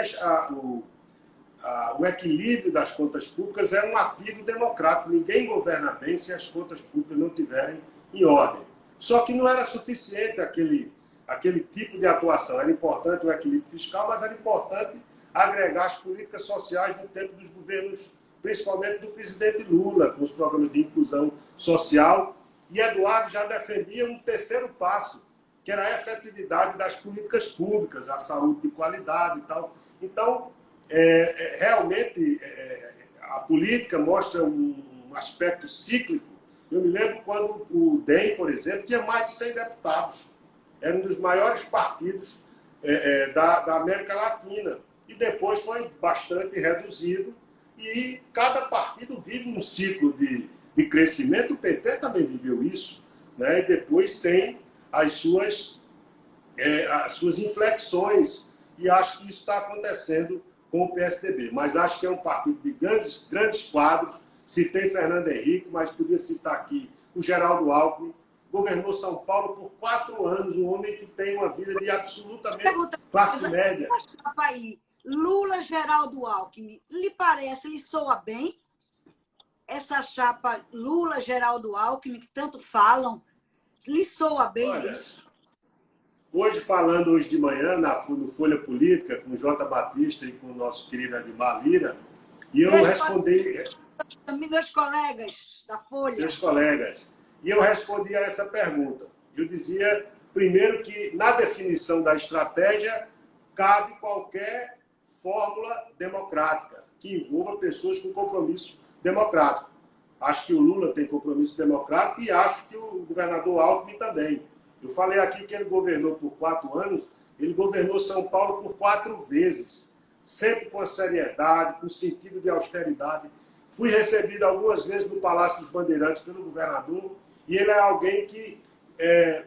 o equilíbrio das contas públicas é um ativo democrático. Ninguém governa bem se as contas públicas não estiverem em ordem. Só que não era suficiente aquele tipo de atuação. Era importante o equilíbrio fiscal, mas era importante agregar as políticas sociais no tempo dos governos, principalmente do presidente Lula, com os programas de inclusão social. E Eduardo já defendia um terceiro passo, que era a efetividade das políticas públicas, a saúde de qualidade e tal. Então, realmente, a política mostra um aspecto cíclico. Eu me lembro quando o DEM, por exemplo, tinha mais de 100 deputados. Era um dos maiores partidos da América Latina. E depois foi bastante reduzido. E cada partido vive um ciclo de crescimento. O PT também viveu isso, né? E depois tem as suas inflexões. E acho que isso está acontecendo com o PSDB. Mas acho que é um partido de grandes quadros. Citei Fernando Henrique, mas podia citar aqui o Geraldo Alckmin. Governou São Paulo por 4 anos, um homem que tem uma vida de absolutamente classe média. Lula, Geraldo Alckmin, lhe parece, lhe soa bem essa chapa Lula, Geraldo Alckmin, que tanto falam? Lhe soa bem? Olha, isso? Hoje de manhã, no Folha Política, com o J. Batista e com o nosso querido Admar Lira, e eu respondi... Também meus colegas da Folha. Seus colegas. E eu respondi a essa pergunta. Eu dizia, primeiro, que na definição da estratégia cabe qualquer fórmula democrática que envolva pessoas com compromisso democrático. Acho que o Lula tem compromisso democrático e acho que o governador Alckmin também. Eu falei aqui que ele governou por 4 anos, ele governou São Paulo por 4 vezes, sempre com a seriedade, com sentido de austeridade. Fui recebido algumas vezes no Palácio dos Bandeirantes pelo governador, e ele é alguém que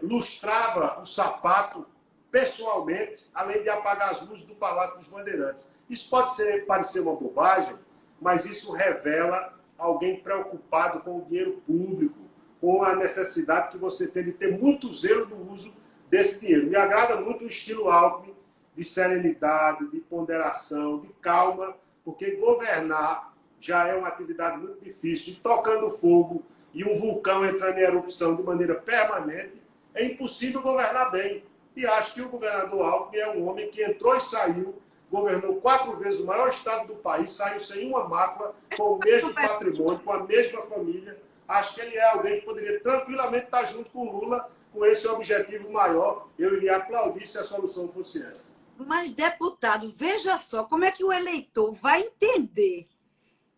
lustrava o sapato pessoalmente, além de apagar as luzes do Palácio dos Bandeirantes. Isso pode parecer uma bobagem, mas isso revela alguém preocupado com o dinheiro público, com a necessidade que você tem de ter muito zelo no uso desse dinheiro. Me agrada muito o estilo Alckmin, de serenidade, de ponderação, de calma, porque governar já é uma atividade muito difícil, e tocando fogo e um vulcão entrando em erupção de maneira permanente, é impossível governar bem. E acho que o governador Alckmin é um homem que entrou e saiu, governou 4 vezes o maior estado do país, saiu sem uma mácula, com o mesmo patrimônio, com a mesma família. Acho que ele é alguém que poderia tranquilamente estar junto com Lula, com esse objetivo maior. Eu iria aplaudir se a solução fosse essa. Mas, deputado, veja só como é que o eleitor vai entender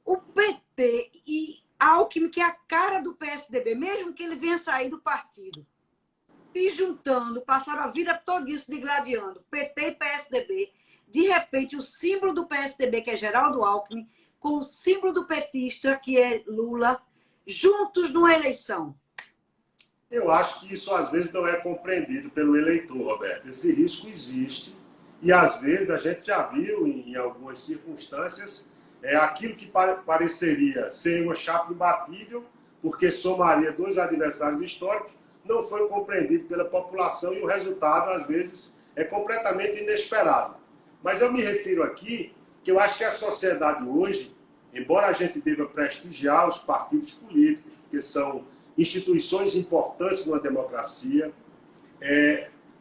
o PT e Alckmin, que é a cara do PSDB, mesmo que ele venha sair do partido, se juntando, passaram a vida toda isso digladiando, PT e PSDB. De repente, o símbolo do PSDB, que é Geraldo Alckmin, com o símbolo do petista, que é Lula, juntos numa eleição. Eu acho que isso, às vezes, não é compreendido pelo eleitor, Roberto. Esse risco existe e, às vezes, a gente já viu, em algumas circunstâncias, aquilo que pareceria ser uma chapa imbatível, porque somaria 2 adversários históricos, não foi compreendido pela população e o resultado, às vezes, é completamente inesperado. Mas eu me refiro aqui que eu acho que a sociedade hoje, embora a gente deva prestigiar os partidos políticos, porque são instituições importantes numa democracia,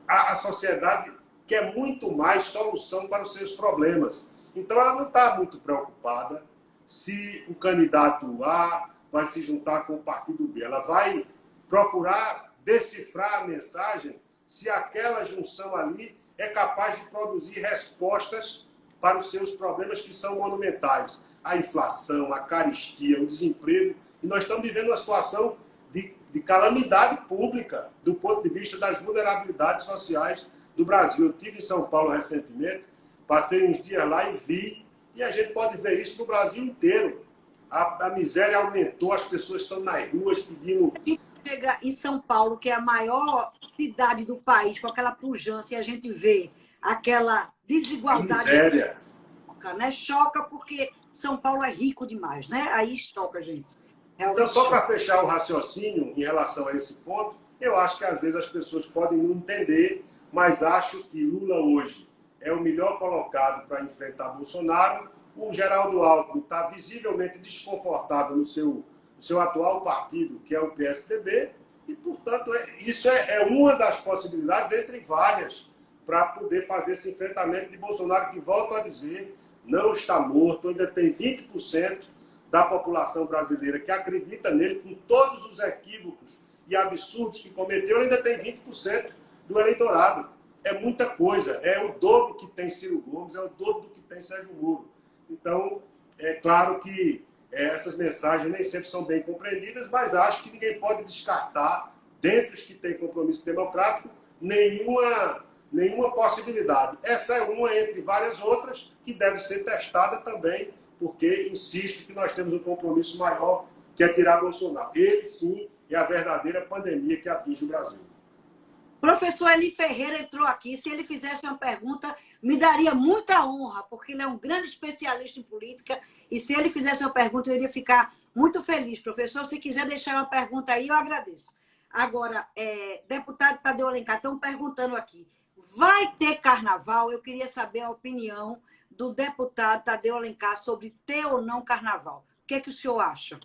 a sociedade quer muito mais solução para os seus problemas. Então, ela não está muito preocupada se o candidato A vai se juntar com o partido B. Ela vai procurar decifrar a mensagem se aquela junção ali é capaz de produzir respostas para os seus problemas que são monumentais. A inflação, a carestia, o desemprego. E nós estamos vivendo uma situação de calamidade pública do ponto de vista das vulnerabilidades sociais do Brasil. Eu estive em São Paulo recentemente, passei uns dias lá e vi, e a gente pode ver isso no Brasil inteiro. A miséria aumentou, as pessoas estão nas ruas pedindo... Chega em São Paulo, que é a maior cidade do país, com aquela pujança, e a gente vê aquela desigualdade. Miséria. Choca, né? Choca porque São Paulo é rico demais, né? Aí choca, a gente. Então, só para fechar o raciocínio em relação a esse ponto, eu acho que às vezes as pessoas podem não entender, mas acho que Lula hoje é o melhor colocado para enfrentar Bolsonaro. O Geraldo Alckmin está visivelmente desconfortável no seu atual partido, que é o PSDB, e, portanto, isso é uma das possibilidades, entre várias, para poder fazer esse enfrentamento de Bolsonaro, que, volto a dizer, não está morto, ainda tem 20% da população brasileira que acredita nele, com todos os equívocos e absurdos que cometeu, ainda tem 20% do eleitorado. É muita coisa, é o dobro que tem Ciro Gomes, é o dobro do que tem Sérgio Moro. Então, é claro que essas mensagens nem sempre são bem compreendidas, mas acho que ninguém pode descartar, dentre os que têm compromisso democrático, nenhuma possibilidade. Essa é uma entre várias outras que deve ser testada também, porque insisto que nós temos um compromisso maior, que é tirar Bolsonaro. Ele, sim, é a verdadeira pandemia que atinge o Brasil. Professor Eli Ferreira entrou aqui. Se ele fizesse uma pergunta, me daria muita honra, porque ele é um grande especialista em política. E se ele fizesse uma pergunta, eu iria ficar muito feliz. Professor, se quiser deixar uma pergunta aí, eu agradeço. Agora, deputado Tadeu Alencar, estão perguntando aqui. Vai ter carnaval? Eu queria saber a opinião do deputado Tadeu Alencar sobre ter ou não carnaval. O que é que o senhor acha?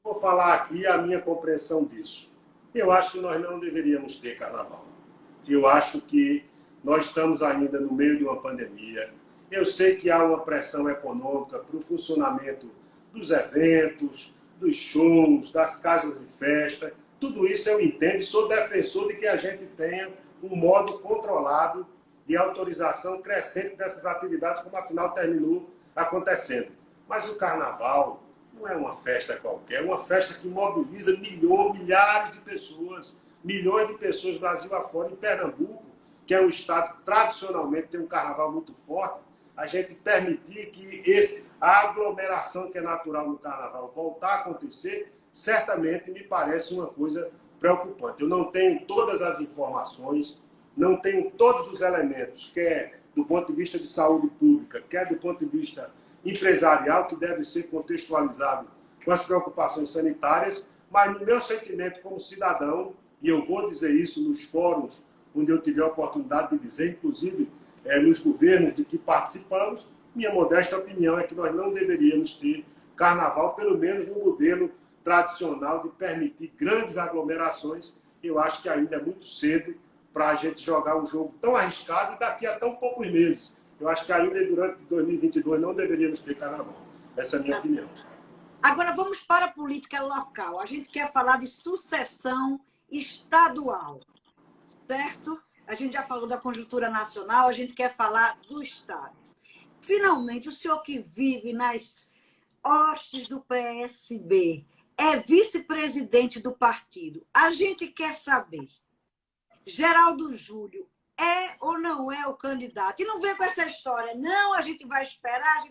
Vou falar aqui a minha compreensão disso. Eu acho que nós não deveríamos ter carnaval. Eu acho que nós estamos ainda no meio de uma pandemia. Eu sei que há uma pressão econômica para o funcionamento dos eventos, dos shows, das casas de festa. Tudo isso eu entendo e sou defensor de que a gente tenha um modo controlado de autorização crescente dessas atividades, como afinal terminou acontecendo. Mas o carnaval não é uma festa qualquer, é uma festa que mobiliza milhares de pessoas, milhões de pessoas Brasil afora. Em Pernambuco, que é um estado que tradicionalmente tem um carnaval muito forte, a gente permitir que a aglomeração que é natural no carnaval voltar a acontecer, certamente me parece uma coisa preocupante. Eu não tenho todas as informações, não tenho todos os elementos, quer do ponto de vista de saúde pública, quer do ponto de vista empresarial, que deve ser contextualizado com as preocupações sanitárias, mas no meu sentimento como cidadão, e eu vou dizer isso nos fóruns onde eu tiver a oportunidade de dizer, inclusive nos governos de que participamos, minha modesta opinião é que nós não deveríamos ter carnaval, pelo menos no modelo tradicional de permitir grandes aglomerações. Eu acho que ainda é muito cedo para a gente jogar um jogo tão arriscado e daqui a tão poucos meses. Eu acho que ainda durante 2022 não deveríamos ter carnaval. Essa é a minha opinião. Agora vamos para a política local. A gente quer falar de sucessão estadual, certo? A gente já falou da conjuntura nacional, a gente quer falar do Estado. Finalmente, o senhor que vive nas hostes do PSB é vice-presidente do partido. A gente quer saber, Geraldo Júlio é ou não é o candidato? E não vem com essa história, não, a gente vai esperar,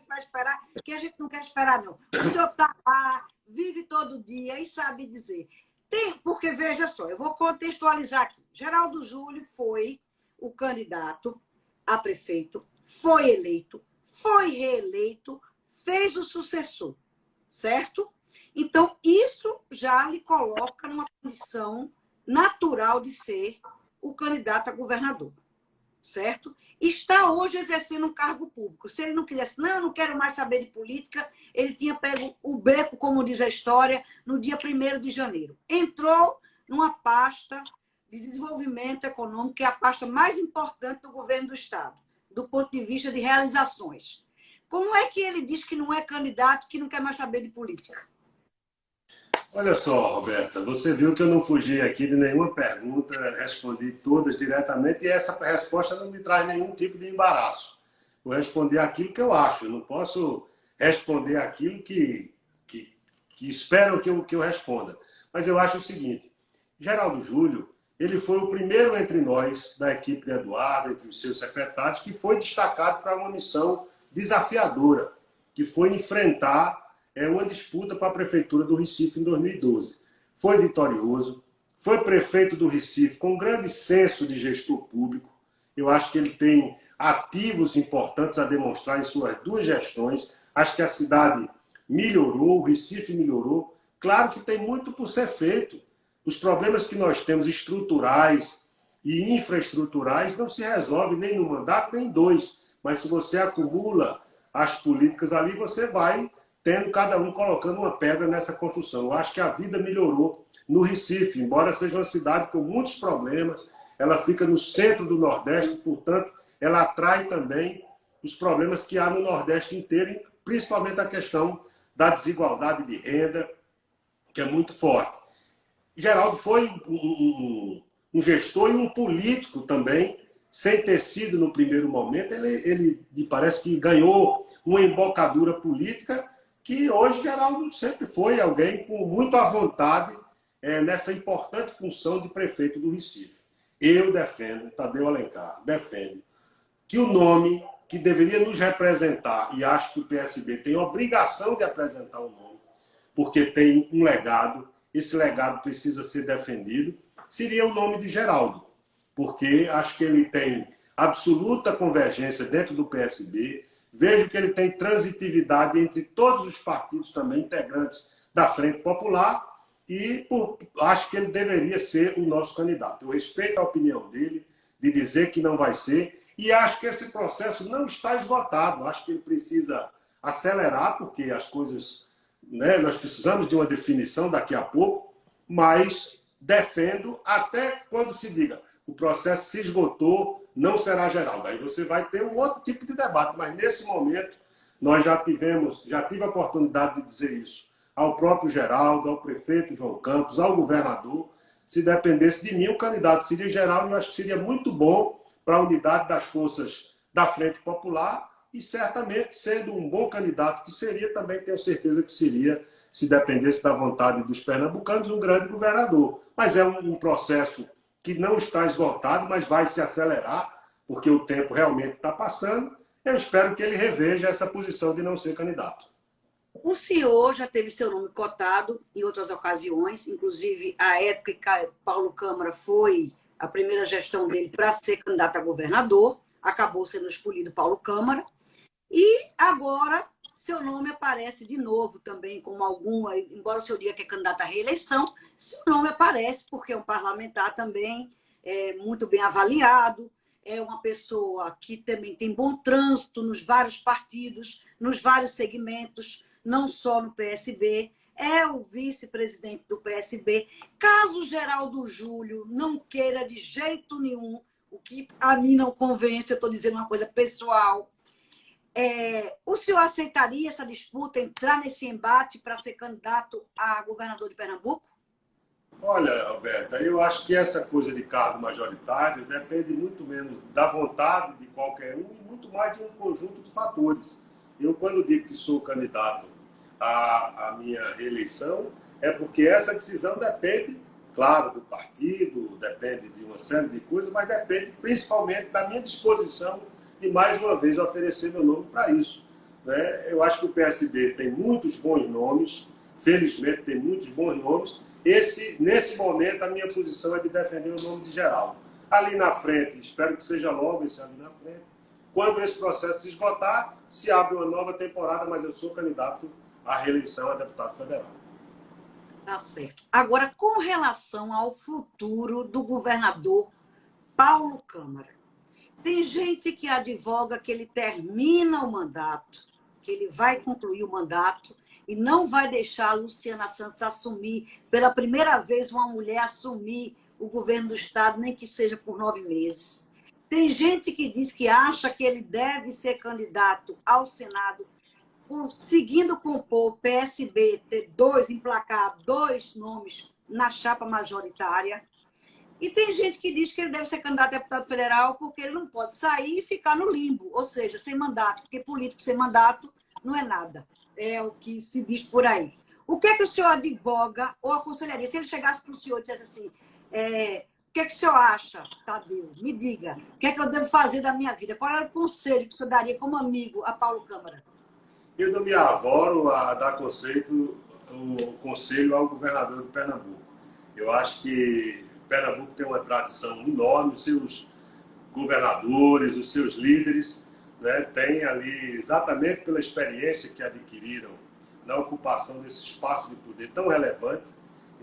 que a gente não quer esperar, não. O senhor está lá, vive todo dia e sabe dizer. Porque, veja só, eu vou contextualizar aqui. Geraldo Júlio foi o candidato a prefeito, foi eleito, foi reeleito, fez o sucessor, certo? Então, isso já lhe coloca numa condição natural de ser o candidato a governador, certo? Está hoje exercendo um cargo público. Se ele não quisesse, não, eu não quero mais saber de política, ele tinha pego o beco, como diz a história, no dia 1º de janeiro. Entrou numa pasta de desenvolvimento econômico, que é a pasta mais importante do governo do Estado, do ponto de vista de realizações. Como é que ele diz que não é candidato, que não quer mais saber de política? Olha só, Roberta, você viu que eu não fugi aqui de nenhuma pergunta, respondi todas diretamente e essa resposta não me traz nenhum tipo de embaraço. Vou responder aquilo que eu acho, eu não posso responder aquilo que esperam que eu responda. Mas eu acho o seguinte, Geraldo Júlio, ele foi o primeiro entre nós, da equipe de Eduardo, entre os seus secretários, que foi destacado para uma missão desafiadora, que foi enfrentar uma disputa para a Prefeitura do Recife em 2012. Foi vitorioso, foi prefeito do Recife com um grande senso de gestor público. Eu acho que ele tem ativos importantes a demonstrar em suas duas gestões. Acho que a cidade melhorou, o Recife melhorou. Claro que tem muito por ser feito. Os problemas que nós temos estruturais e infraestruturais não se resolvem nem no mandato, nem em dois. Mas se você acumula as políticas ali, você vai tendo cada um colocando uma pedra nessa construção. Eu acho que a vida melhorou no Recife, embora seja uma cidade com muitos problemas, ela fica no centro do Nordeste, portanto, ela atrai também os problemas que há no Nordeste inteiro, principalmente a questão da desigualdade de renda, que é muito forte. Geraldo foi um gestor e um político também, sem ter sido no primeiro momento, ele me parece que ganhou uma embocadura política que hoje Geraldo sempre foi alguém com muito à vontade nessa importante função de prefeito do Recife. Eu defendo, Tadeu Alencar defende, que o nome que deveria nos representar, e acho que o PSB tem obrigação de apresentar um nome, porque tem um legado, esse legado precisa ser defendido, seria o nome de Geraldo, porque acho que ele tem absoluta convergência dentro do PSB, vejo que ele tem transitividade entre todos os partidos também integrantes da Frente Popular e acho que ele deveria ser o nosso candidato. Eu respeito a opinião dele de dizer que não vai ser e acho que esse processo não está esgotado. Acho que ele precisa acelerar, porque as coisas, né, nós precisamos de uma definição daqui a pouco, mas defendo até quando se diga o processo se esgotou, não será Geraldo. Aí você vai ter um outro tipo de debate, mas nesse momento nós já tive a oportunidade de dizer isso ao próprio Geraldo, ao prefeito João Campos, ao governador. Se dependesse de mim, o candidato seria Geraldo, eu acho que seria muito bom para a unidade das forças da Frente Popular e certamente, sendo um bom candidato que seria, também tenho certeza que seria, se dependesse da vontade dos pernambucanos, um grande governador. Mas é um processo que não está esgotado, mas vai se acelerar, porque o tempo realmente está passando. Eu espero que ele reveja essa posição de não ser candidato. O senhor já teve seu nome cotado em outras ocasiões, inclusive a época que Paulo Câmara foi a primeira gestão dele para ser candidato a governador, acabou sendo escolhido Paulo Câmara, e agora seu nome aparece de novo também, como alguma, embora o senhor diga que é candidato à reeleição, seu nome aparece porque é um parlamentar também muito bem avaliado, é uma pessoa que também tem bom trânsito nos vários partidos, nos vários segmentos, não só no PSB, é o vice-presidente do PSB. Caso Geraldo Júlio não queira de jeito nenhum, o que a mim não convence, eu estou dizendo uma coisa pessoal, o senhor aceitaria essa disputa, entrar nesse embate para ser candidato a governador de Pernambuco? Olha, Alberta, eu acho que essa coisa de cargo majoritário depende muito menos da vontade de qualquer um e muito mais de um conjunto de fatores. Eu, quando digo que sou candidato à minha reeleição, é porque essa decisão depende, claro, do partido, depende de uma série de coisas, mas depende principalmente da minha disposição de, mais uma vez, oferecer meu nome para isso, né? Eu acho que o PSB tem muitos bons nomes, felizmente tem muitos bons nomes. Nesse momento, a minha posição é de defender o nome de Geraldo. Ali na frente, espero que seja logo esse ali na frente, quando esse processo se esgotar, se abre uma nova temporada, mas eu sou candidato à reeleição a deputado federal. Tá certo. Agora, com relação ao futuro do governador Paulo Câmara, tem gente que advoga que ele termina o mandato, que ele vai concluir o mandato e não vai deixar a Luciana Santos assumir, pela primeira vez, uma mulher assumir o governo do Estado, nem que seja por 9 meses. Tem gente que diz que acha que ele deve ser candidato ao Senado, conseguindo compor o PSB, emplacar 2 nomes na chapa majoritária. E tem gente que diz que ele deve ser candidato a deputado federal porque ele não pode sair e ficar no limbo, ou seja, sem mandato, porque político sem mandato não é nada. É o que se diz por aí. O que é que o senhor advoga ou aconselharia? Se ele chegasse para o senhor e dissesse assim, o que é que o senhor acha, Tadeu? Me diga, o que é que eu devo fazer da minha vida? Qual é o conselho que o senhor daria como amigo a Paulo Câmara? Eu não me avoro a dar o conselho ao governador de Pernambuco. Eu acho que Pernambuco tem uma tradição enorme, os seus governadores, os seus líderes, né, têm ali, exatamente pela experiência que adquiriram na ocupação desse espaço de poder tão relevante,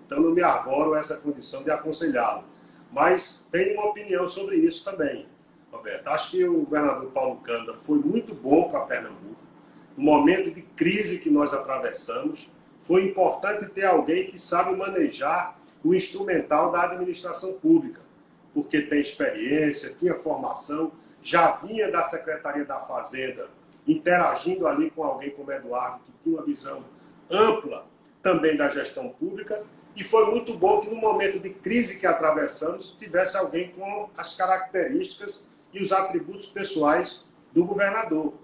então não me avoro a essa condição de aconselhá-lo. Mas tenho uma opinião sobre isso também, Roberto. Acho que o governador Paulo Câmara foi muito bom para Pernambuco. No momento de crise que nós atravessamos, foi importante ter alguém que sabe manejar o instrumental da administração pública, porque tem experiência, tinha formação, já vinha da Secretaria da Fazenda, interagindo ali com alguém como Eduardo, que tinha uma visão ampla também da gestão pública, e foi muito bom que no momento de crise que atravessamos, tivesse alguém com as características e os atributos pessoais do governador.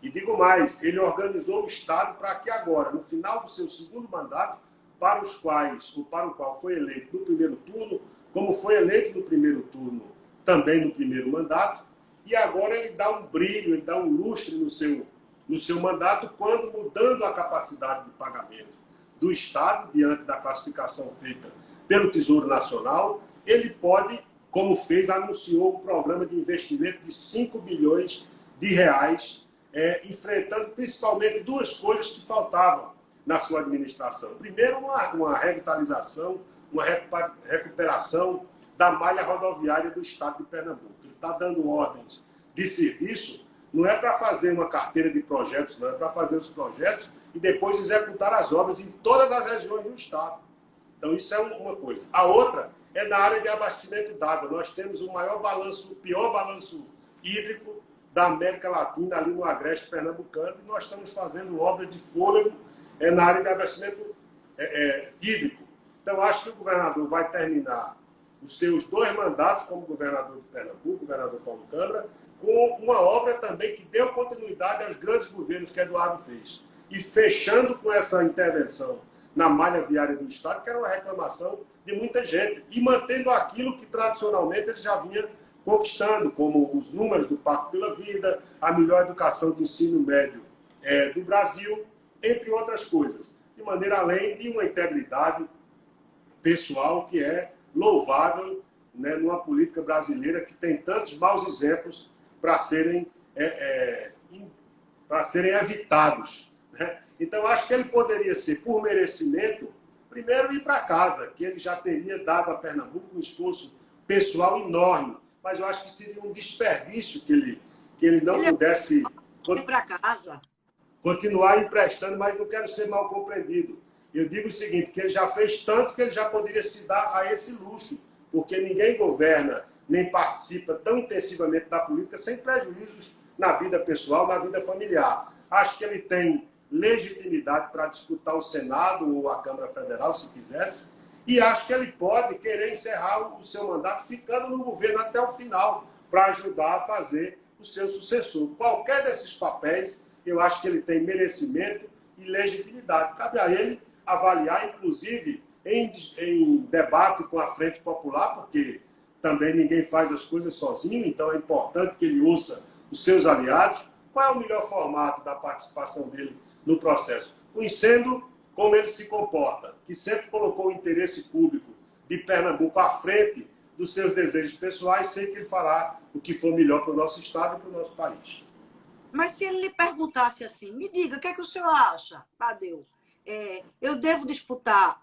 E digo mais, ele organizou o Estado para que agora, no final do seu segundo mandato, para o qual foi eleito no primeiro turno, como foi eleito no primeiro turno também no primeiro mandato, e agora ele dá um brilho, ele dá um lustre no seu mandato, quando, mudando a capacidade de pagamento do Estado, diante da classificação feita pelo Tesouro Nacional, ele pode, como fez, anunciou um programa de investimento de 5 bilhões de reais, enfrentando principalmente 2 coisas que faltavam na sua administração. Primeiro, uma revitalização, uma recuperação da malha rodoviária do Estado de Pernambuco. Ele está dando ordens de serviço, não é para fazer uma carteira de projetos, não é para fazer os projetos e depois executar as obras em todas as regiões do Estado. Então, isso é uma coisa. A outra é na área de abastecimento d'água. Nós temos o pior balanço hídrico da América Latina, ali no agreste pernambucano, e nós estamos fazendo obras de fôlego na área de abastecimento hídrico. Então, acho que o governador vai terminar os seus 2 mandatos como governador de Pernambuco, governador Paulo Câmara, com uma obra também que deu continuidade aos grandes governos que Eduardo fez. E fechando com essa intervenção na malha viária do Estado, que era uma reclamação de muita gente, e mantendo aquilo que tradicionalmente ele já vinha conquistando, como os números do Pacto pela Vida, a melhor educação de ensino médio do Brasil, entre outras coisas, de maneira além de uma integridade pessoal que é louvável, né, numa política brasileira que tem tantos maus exemplos para serem evitados, né? Então, acho que ele poderia ser, por merecimento, primeiro ir para casa, que ele já teria dado a Pernambuco um esforço pessoal enorme mas eu acho que seria um desperdício que ele não pudesse Ir para casa. continuar emprestando, mas não quero ser mal compreendido. Eu digo o seguinte, que ele já fez tanto que ele já poderia se dar a esse luxo, porque ninguém governa nem participa tão intensivamente da política sem prejuízos na vida pessoal, na vida familiar. Acho que ele tem legitimidade para disputar o Senado ou a Câmara Federal, se quisesse, e acho que ele pode querer encerrar o seu mandato ficando no governo até o final, para ajudar a fazer o seu sucessor. Qualquer desses papéis, eu acho que ele tem merecimento e legitimidade. Cabe a ele avaliar, inclusive, em debate com a Frente Popular, porque também ninguém faz as coisas sozinho, então é importante que ele ouça os seus aliados. Qual é o melhor formato da participação dele no processo? Conhecendo como ele se comporta, que sempre colocou o interesse público de Pernambuco à frente dos seus desejos pessoais, sei que ele fará o que for melhor para o nosso Estado e para o nosso país. Mas se ele lhe perguntasse assim, me diga, o que é que o senhor acha, Tadeu? Eu devo disputar,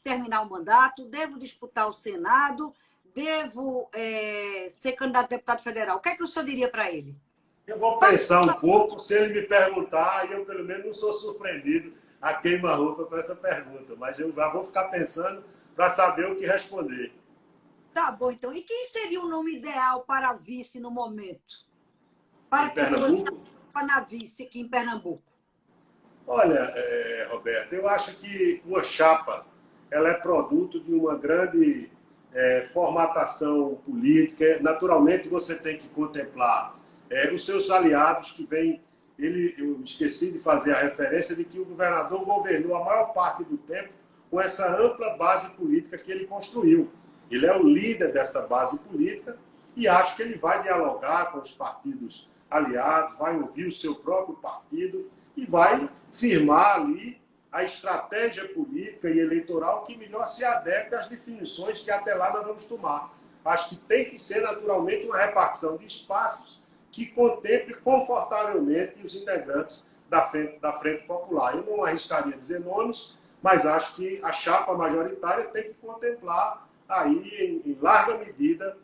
terminar o mandato, devo disputar o Senado, devo ser candidato a deputado federal. O que é que o senhor diria para ele? Eu vou pensar um pouco, se ele me perguntar, aí eu pelo menos não sou surpreendido a queima-roupa com essa pergunta, mas eu já vou ficar pensando para saber o que responder. Tá bom, então. E quem seria o nome ideal para vice no momento? Para Em Pernambuco? na vice aqui em Pernambuco. Olha, Roberto, eu acho que uma chapa ela é produto de uma grande formatação política. Naturalmente, você tem que contemplar os seus aliados que vêm. Eu esqueci de fazer a referência de que o governador governou a maior parte do tempo com essa ampla base política que ele construiu. Ele é o líder dessa base política e acho que ele vai dialogar com os partidos aliados, vai ouvir o seu próprio partido e vai firmar ali a estratégia política e eleitoral que melhor se adequa às definições que até lá nós vamos tomar. Acho que tem que ser naturalmente uma repartição de espaços que contemple confortavelmente os integrantes da Frente Popular. Eu não arriscaria dizer nomes, mas acho que a chapa majoritária tem que contemplar aí, em larga medida,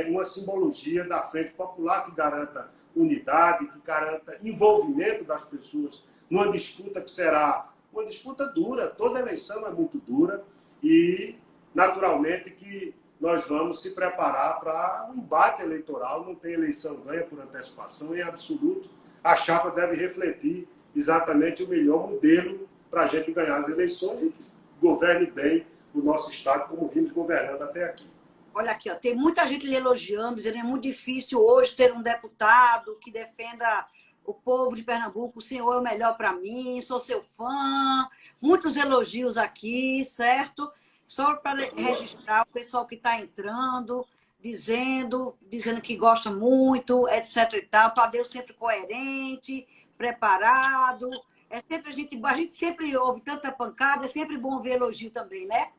uma simbologia da Frente Popular que garanta unidade, que garanta envolvimento das pessoas numa disputa que será uma disputa dura. Toda eleição é muito dura e, naturalmente, que nós vamos se preparar para um embate eleitoral. Não tem eleição ganha por antecipação, em absoluto. A chapa deve refletir exatamente o melhor modelo para a gente ganhar as eleições e que governe bem o nosso Estado, como vimos governando até aqui. Olha aqui, ó, tem muita gente lhe elogiando, dizendo que é muito difícil hoje ter um deputado que defenda o povo de Pernambuco. O senhor é o melhor para mim, sou seu fã. Muitos elogios aqui, certo? Só para registrar o pessoal que está entrando, dizendo que gosta muito, etc. e tal. Tadeu sempre coerente, preparado. A gente sempre ouve tanta pancada, é sempre bom ver elogio também, né?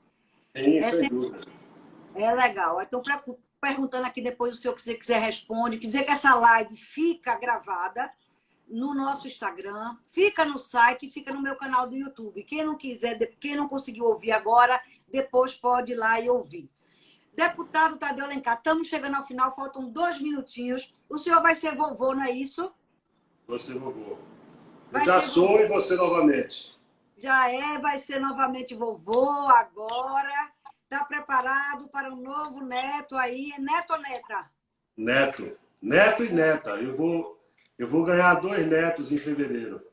Sim, sem dúvida. É legal. Então, perguntando aqui depois, o senhor que quiser responde, quer dizer que essa live fica gravada no nosso Instagram, fica no site, fica no meu canal do YouTube. Quem não quiser, quem não conseguiu ouvir agora, depois pode ir lá e ouvir. Deputado Tadeu Alencar, estamos chegando ao final, faltam 2 minutinhos. O senhor vai ser vovô, não é isso? Vou ser vovô. Eu já sou e você novamente. Já vai ser novamente vovô agora. Está preparado para um novo neto aí? Neto ou neta? Neto. Neto e neta. Eu vou ganhar 2 netos em fevereiro.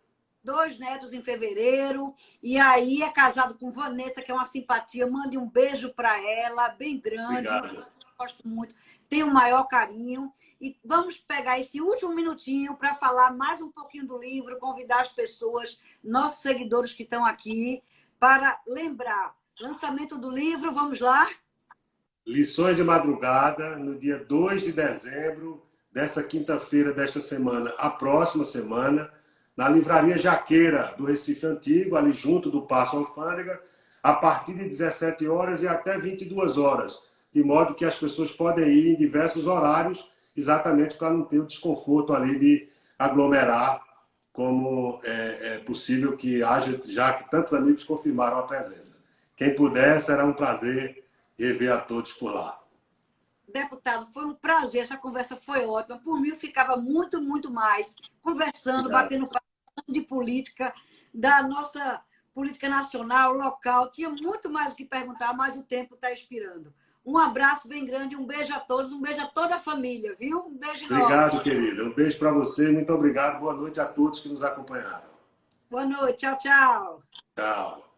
2 netos em fevereiro. E aí é casado com Vanessa, que é uma simpatia. Mande um beijo para ela, bem grande. Obrigado. Eu gosto muito. Tenho o maior carinho. E vamos pegar esse último minutinho para falar mais um pouquinho do livro, convidar as pessoas, nossos seguidores que estão aqui, para lembrar. Lançamento do livro, vamos lá? Lições de Madrugada, no dia 2 de dezembro, dessa quinta-feira desta semana, a próxima semana, na Livraria Jaqueira do Recife Antigo, ali junto do Paço Alfândega, a partir de 17 horas e até 22 horas, de modo que as pessoas podem ir em diversos horários, exatamente para não ter o desconforto ali de aglomerar, como é possível que haja, já que tantos amigos confirmaram a presença. Quem puder, será um prazer rever a todos por lá. Deputado, foi um prazer, essa conversa foi ótima. Por mim, eu ficava muito, muito mais conversando, Obrigado. batendo papo de política, da nossa política nacional, local. Tinha muito mais o que perguntar, mas o tempo está expirando. Um abraço bem grande, um beijo a todos, um beijo a toda a família, viu? Um beijo enorme. Obrigado, querida. Um beijo para você. Muito obrigado. Boa noite a todos que nos acompanharam. Boa noite, tchau, tchau. Tchau.